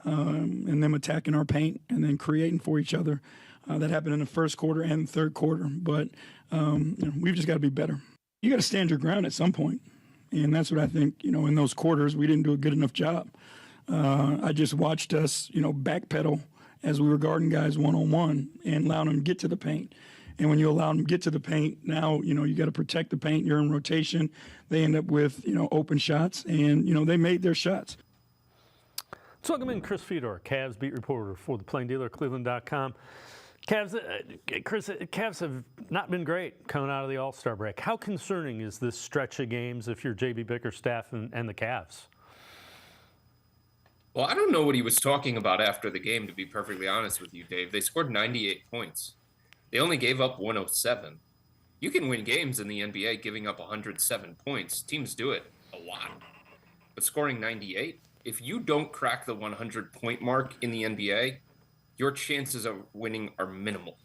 and them attacking our paint and then creating for each other. That happened in the first quarter and the third quarter. But, we've just got to be better. You got to stand your ground at some point. And that's what I think, in those quarters, we didn't do a good enough job. I just watched us, backpedal as we were guarding guys one-on-one and allowing them to get to the paint. And when you allow them to get to the paint, now, you got to protect the paint. You're in rotation. They end up with, open shots. And, they made their shots. Let's welcome in Chris Fedor, Cavs beat reporter for the Plain Dealer, cleveland.com. Cavs, Chris, Cavs have not been great coming out of the All-Star break. How concerning is this stretch of games if you're J.B. Bickerstaff and the Cavs? Well, I don't know what he was talking about after the game, to be perfectly honest with you, Dave. They scored 98 points. They only gave up 107. You can win games in the NBA giving up 107 points. Teams do it a lot. But scoring 98, if you don't crack the 100-point mark in the NBA, your chances of winning are minimal.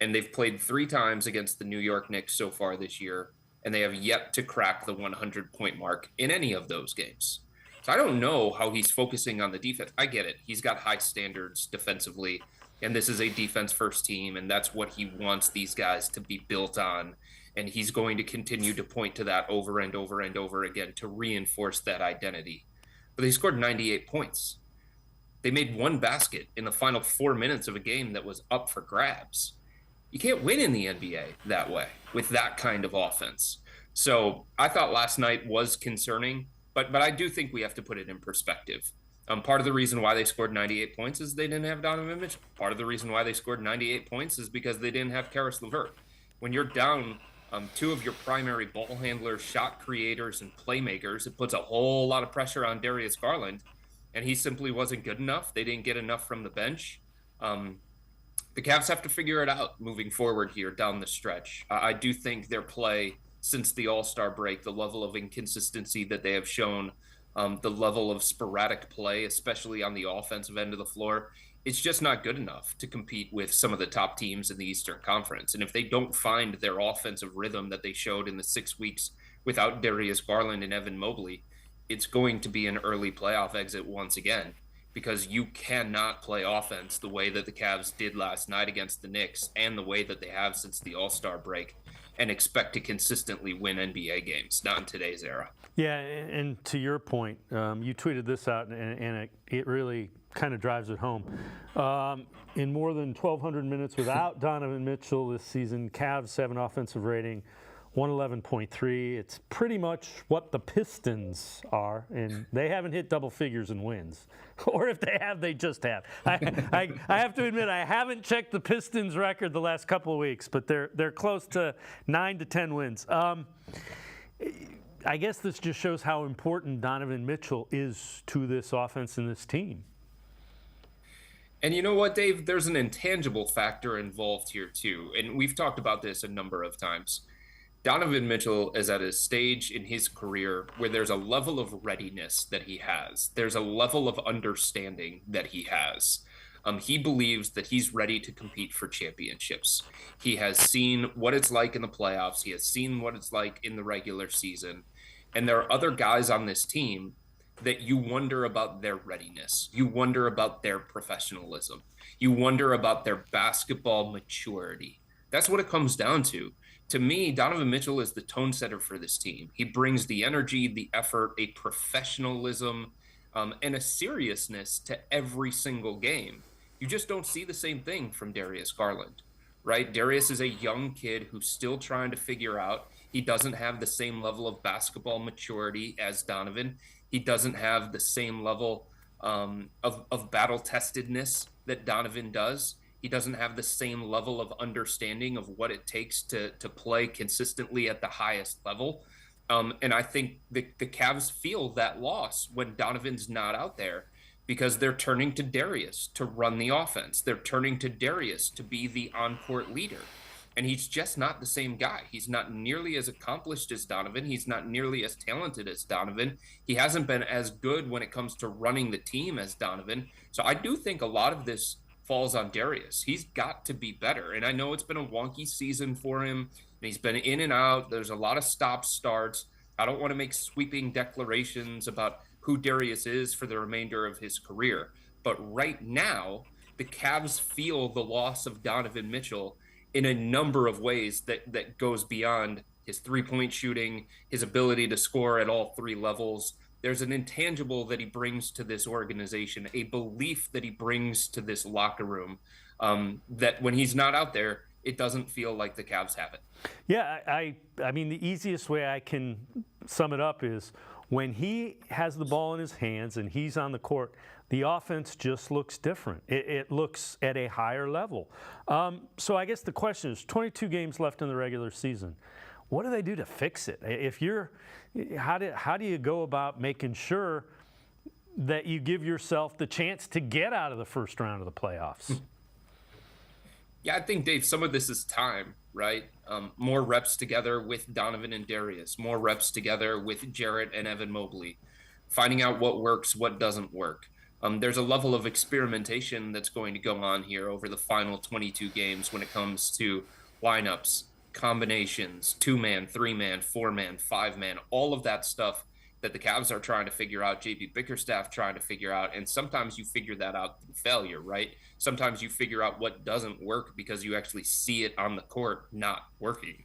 And they've played 3 times against the New York Knicks so far this year, and they have yet to crack the 100-point mark in any of those games. So I don't know how he's focusing on the defense. I get it. He's got high standards defensively, and this is a defense-first team, and that's what he wants these guys to be built on. And he's going to continue to point to that over and over and over again to reinforce that identity. But they scored 98 points. They made 1 basket in the final 4 minutes of a game that was up for grabs. You can't win in the NBA that way with that kind of offense. So I thought last night was concerning, but I do think we have to put it in perspective. Part of the reason why they scored 98 points is they didn't have Donovan Mitchell. Part of the reason why they scored 98 points is because they didn't have Karis LeVert. When you're down 2 of your primary ball handlers, shot creators, and playmakers, it puts a whole lot of pressure on Darius Garland. And he simply wasn't good enough. They didn't get enough from the bench. The Cavs have to figure it out moving forward here down the stretch. I do think their play since the All-Star break, the level of inconsistency that they have shown, the level of sporadic play, especially on the offensive end of the floor, it's just not good enough to compete with some of the top teams in the Eastern Conference. And if they don't find their offensive rhythm that they showed in the 6 weeks without Darius Garland and Evan Mobley, it's going to be an early playoff exit once again, because you cannot play offense the way that the Cavs did last night against the Knicks and the way that they have since the All-Star break and expect to consistently win NBA games, not in today's era. Yeah, and to your point, you tweeted this out, and it really kind of drives it home. In more than 1,200 minutes without Donovan Mitchell this season, Cavs have an offensive rating 111.3. It's pretty much what the Pistons are, and they haven't hit double figures in wins. Or if they have, they just have. I have to admit, I haven't checked the Pistons record the last couple of weeks, but they're close to 9 to 10 wins. I guess this just shows how important Donovan Mitchell is to this offense and this team. And you know what, Dave? There's an intangible factor involved here, too. And we've talked about this a number of times. Donovan Mitchell is at a stage in his career where there's a level of readiness that he has. There's a level of understanding that he has. He believes that he's ready to compete for championships. He has seen what it's like in the playoffs. He has seen what it's like in the regular season. And there are other guys on this team that you wonder about their readiness. You wonder about their professionalism. You wonder about their basketball maturity. That's what it comes down to. To me, Donovan Mitchell is the tone setter for this team. He brings the energy, the effort, a professionalism, and a seriousness to every single game. You just don't see the same thing from Darius Garland, right? Darius is a young kid who's still trying to figure out. He doesn't have the same level of basketball maturity as Donovan. He doesn't have the same level of battle-testedness that Donovan does. He doesn't have the same level of understanding of what it takes to play consistently at the highest level. And I think the Cavs feel that loss when Donovan's not out there because they're turning to Darius to run the offense. They're turning to Darius to be the on-court leader. And he's just not the same guy. He's not nearly as accomplished as Donovan. He's not nearly as talented as Donovan. He hasn't been as good when it comes to running the team as Donovan. So I do think a lot of this falls on Darius. He's got to be better. And I know it's been a wonky season for him. And he's been in and out. There's a lot of stop-starts. I don't want to make sweeping declarations about who Darius is for the remainder of his career. But right now, the Cavs feel the loss of Donovan Mitchell in a number of ways that goes beyond his three-point shooting, his ability to score at all three levels. There's an intangible that he brings to this organization, a belief that he brings to this locker room, that when he's not out there, it doesn't feel like the Cavs have it. Yeah, I mean, the easiest way I can sum it up is when he has the ball in his hands and he's on the court, the offense just looks different. It looks at a higher level. So I guess the question is, 22 games left in the regular season. What do they do to fix it? How do you go about making sure that you give yourself the chance to get out of the first round of the playoffs? Yeah, I think, Dave, some of this is time, right? More reps together with Donovan and Darius, more reps together with Jarrett and Evan Mobley, finding out what works, what doesn't work. There's a level of experimentation that's going to go on here over the final 22 games when it comes to lineups, combinations, 2-man, 3-man, 4-man, 5-man, all of that stuff that the Cavs are trying to figure out, JB Bickerstaff trying to figure out, and sometimes you figure that out through failure, right? Sometimes you figure out what doesn't work because you actually see it on the court not working.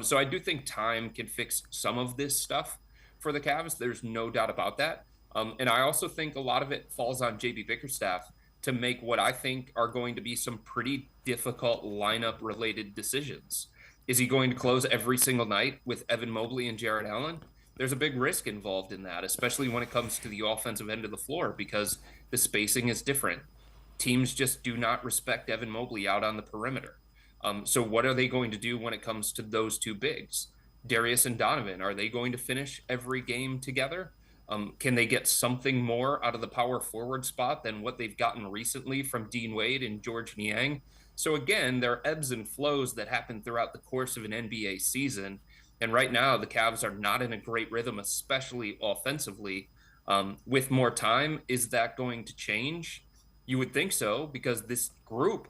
So I do think time can fix some of this stuff for the Cavs. There's no doubt about that. And I also think a lot of it falls on JB Bickerstaff to make what I think are going to be some pretty difficult lineup-related decisions. Is he going to close every single night with Evan Mobley and Jarrett Allen? There's a big risk involved in that, especially when it comes to the offensive end of the floor, because the spacing is different. Teams just do not respect Evan Mobley out on the perimeter. So what are they going to do when it comes to those two bigs? Darius and Donovan, are they going to finish every game together? Can they get something more out of the power forward spot than what they've gotten recently from Dean Wade and George Niang? So again, there are ebbs and flows that happen throughout the course of an NBA season. And right now, the Cavs are not in a great rhythm, especially offensively. With more time, is that going to change? You would think so, because this group,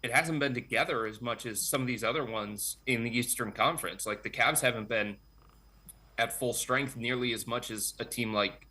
it hasn't been together as much as some of these other ones in the Eastern Conference. Like the Cavs haven't been at full strength nearly as much as a team like,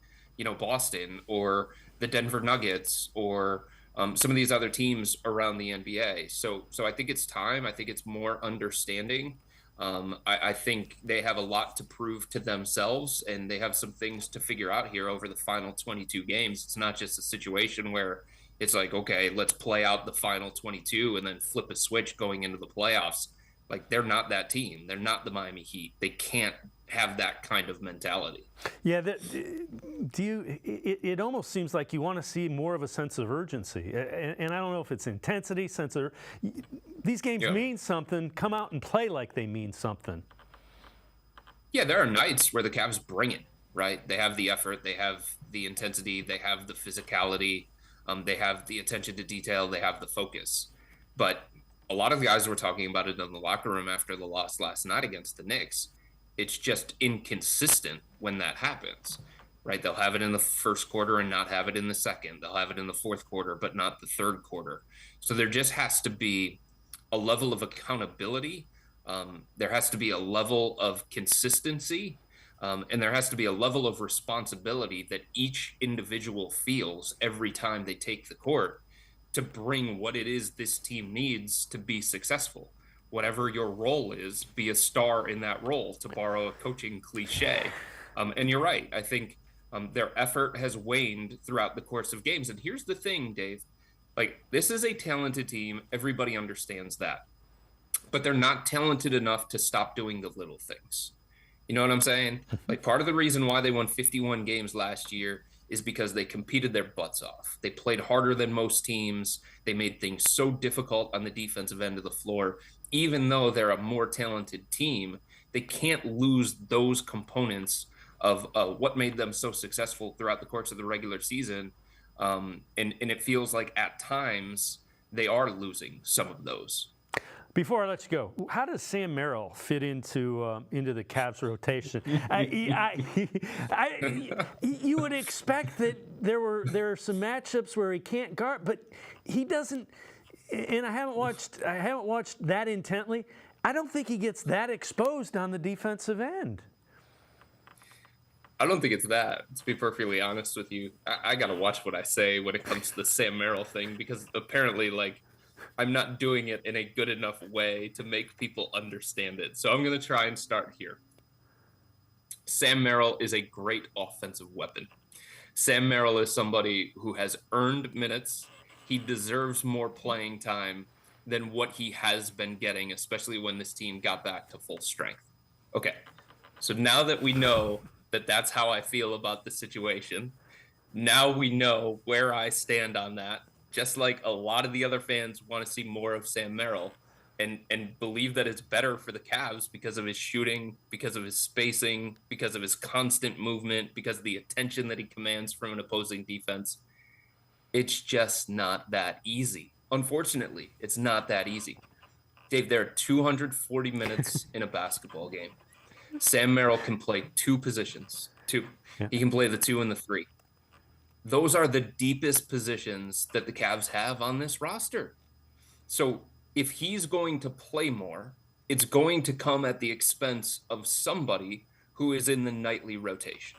Boston or the Denver Nuggets or some of these other teams around the NBA. So I think it's time. I think it's more understanding. I think they have a lot to prove to themselves, and they have some things to figure out here over the final 22 games. It's not just a situation where it's like, okay, let's play out the final 22 and then flip a switch going into the playoffs. Like, they're not that team. They're not the Miami Heat. They can't have that kind of mentality. Yeah, it almost seems like you want to see more of a sense of urgency. And I don't know if it's intensity, these games mean something. Come out and play like they mean something. Yeah, there are nights where the Cavs bring it, right? They have the effort, they have the intensity, they have the physicality, they have the attention to detail, they have the focus. But a lot of the guys were talking about it in the locker room after the loss last night against the Knicks. It's just inconsistent when that happens, right? They'll have it in the first quarter and not have it in the second. They'll have it in the fourth quarter, but not the third quarter. So there just has to be a level of accountability. There has to be a level of consistency, and there has to be a level of responsibility that each individual feels every time they take the court to bring what it is this team needs to be successful. Whatever your role is, be a star in that role, to borrow a coaching cliche. And you're right. I think their effort has waned throughout the course of games. And here's the thing, Dave. Like, this is a talented team. Everybody understands that. But they're not talented enough to stop doing the little things. You know what I'm saying? Like, part of the reason why they won 51 games last year is because they competed their butts off. They played harder than most teams. They made things so difficult on the defensive end of the floor. Even though they're a more talented team, they can't lose those components of what made them so successful throughout the course of the regular season. And it feels like at times they are losing some of those. Before I let you go, how does Sam Merrill fit into the Cavs rotation? You would expect that there are some matchups where he can't guard, but he doesn't. And I haven't watched that intently. I don't think he gets that exposed on the defensive end. I don't think it's that, to be perfectly honest with you. I got to watch what I say when it comes to the Sam Merrill thing, because apparently, like, I'm not doing it in a good enough way to make people understand it. So I'm going to try and start here. Sam Merrill is a great offensive weapon. Sam Merrill is somebody who has earned minutes. He deserves more playing time than what he has been getting, especially when this team got back to full strength. Okay, so now that we know that that's how I feel about the situation, now we know where I stand on that. Just like a lot of the other fans want to see more of Sam Merrill and believe that it's better for the Cavs because of his shooting, because of his spacing, because of his constant movement, because of the attention that he commands from an opposing defense. It's just not that easy. Unfortunately, it's not that easy. Dave, there are 240 minutes in a basketball game. Sam Merrill can play two positions. Yeah. He can play the 2 and the 3. Those are the deepest positions that the Cavs have on this roster. So if he's going to play more, it's going to come at the expense of somebody who is in the nightly rotation,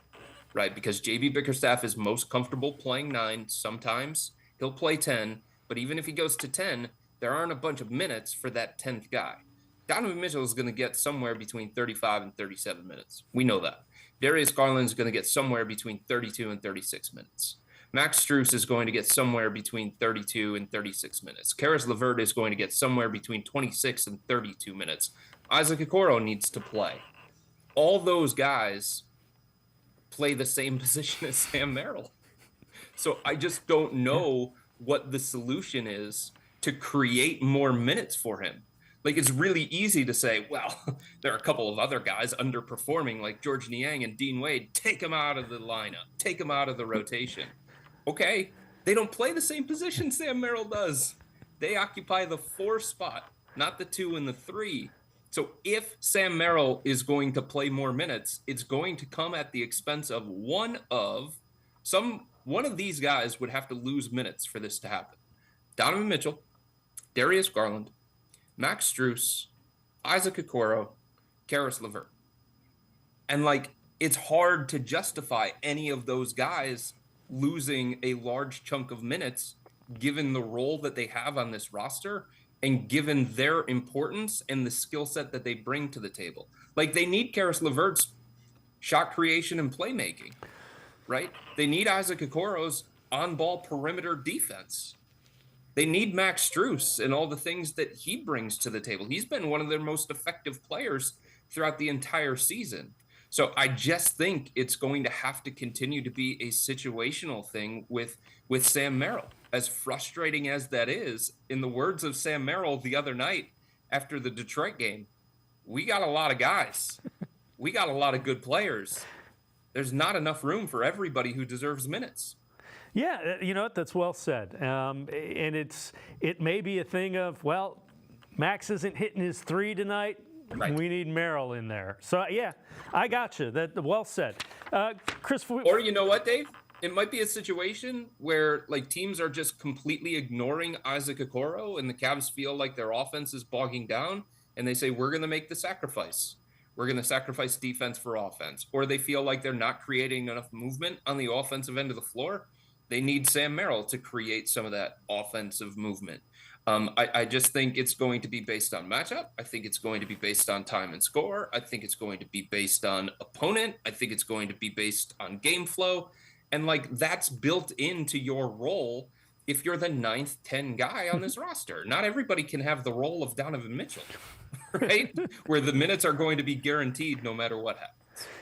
right? Because J.B. Bickerstaff is most comfortable playing 9. Sometimes he'll play 10, but even if he goes to 10, there aren't a bunch of minutes for that 10th guy. Donovan Mitchell is going to get somewhere between 35 and 37 minutes. We know that. Darius Garland is going to get somewhere between 32 and 36 minutes. Max Strus is going to get somewhere between 32 and 36 minutes. Karis LeVert is going to get somewhere between 26 and 32 minutes. Isaac Okoro needs to play. All those guys play the same position as Sam Merrill. So I just don't know what the solution is to create more minutes for him. Like, it's really easy to say, well, there are a couple of other guys underperforming like George Niang and Dean Wade. Take them out of the lineup. Take them out of the rotation. Okay, they don't play the same position Sam Merrill does. They occupy the 4 spot, not the 2 and the 3. So if Sam Merrill is going to play more minutes, it's going to come at the expense of one of these guys would have to lose minutes for this to happen. Donovan Mitchell, Darius Garland, Max Strus, Isaac Okoro, Karis LeVert. And, like, it's hard to justify any of those guys losing a large chunk of minutes given the role that they have on this roster and given their importance and the skill set that they bring to the table. Like, they need Karis LeVert's shot creation and playmaking, right? They need Isaac Okoro's on-ball perimeter defense. They need Max Strus and all the things that he brings to the table. He's been one of their most effective players throughout the entire season. So I just think it's going to have to continue to be a situational thing with Sam Merrill. As frustrating as that is, in the words of Sam Merrill the other night after the Detroit game, we got a lot of guys. We got a lot of good players. There's not enough room for everybody who deserves minutes. Yeah, you know what? That's well said. And it may be a thing of, well, Max isn't hitting his 3 tonight. Right. We need Merrill in there. So, yeah, I got you. That well said. Chris. Or you know what, Dave? It might be a situation where like teams are just completely ignoring Isaac Okoro and the Cavs feel like their offense is bogging down and they say, we're going to make the sacrifice. We're going to sacrifice defense for offense. Or they feel like they're not creating enough movement on the offensive end of the floor. They need Sam Merrill to create some of that offensive movement. I just think it's going to be based on matchup. I think it's going to be based on time and score. I think it's going to be based on opponent. I think it's going to be based on game flow. And like that's built into your role if you're the 9th, 10 guy on this roster. Not everybody can have the role of Donovan Mitchell, right? Where the minutes are going to be guaranteed no matter what happens.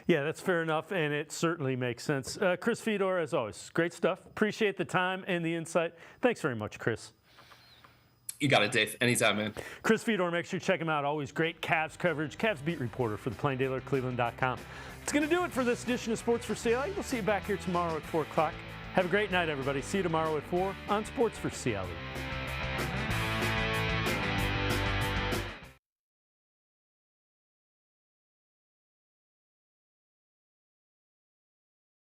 Yeah, that's fair enough, and it certainly makes sense. Chris Fedor, as always, great stuff. Appreciate the time and the insight. Thanks very much, Chris. You got it, Dave. Anytime, man. Chris Fedor, make sure you check him out. Always great Cavs coverage. Cavs beat reporter for the Plain Dealer, cleveland.com. It's going to do it for this edition of Sports for CLE. We'll see you back here tomorrow at 4 o'clock. Have a great night, everybody. See you tomorrow at 4 on Sports for CLE.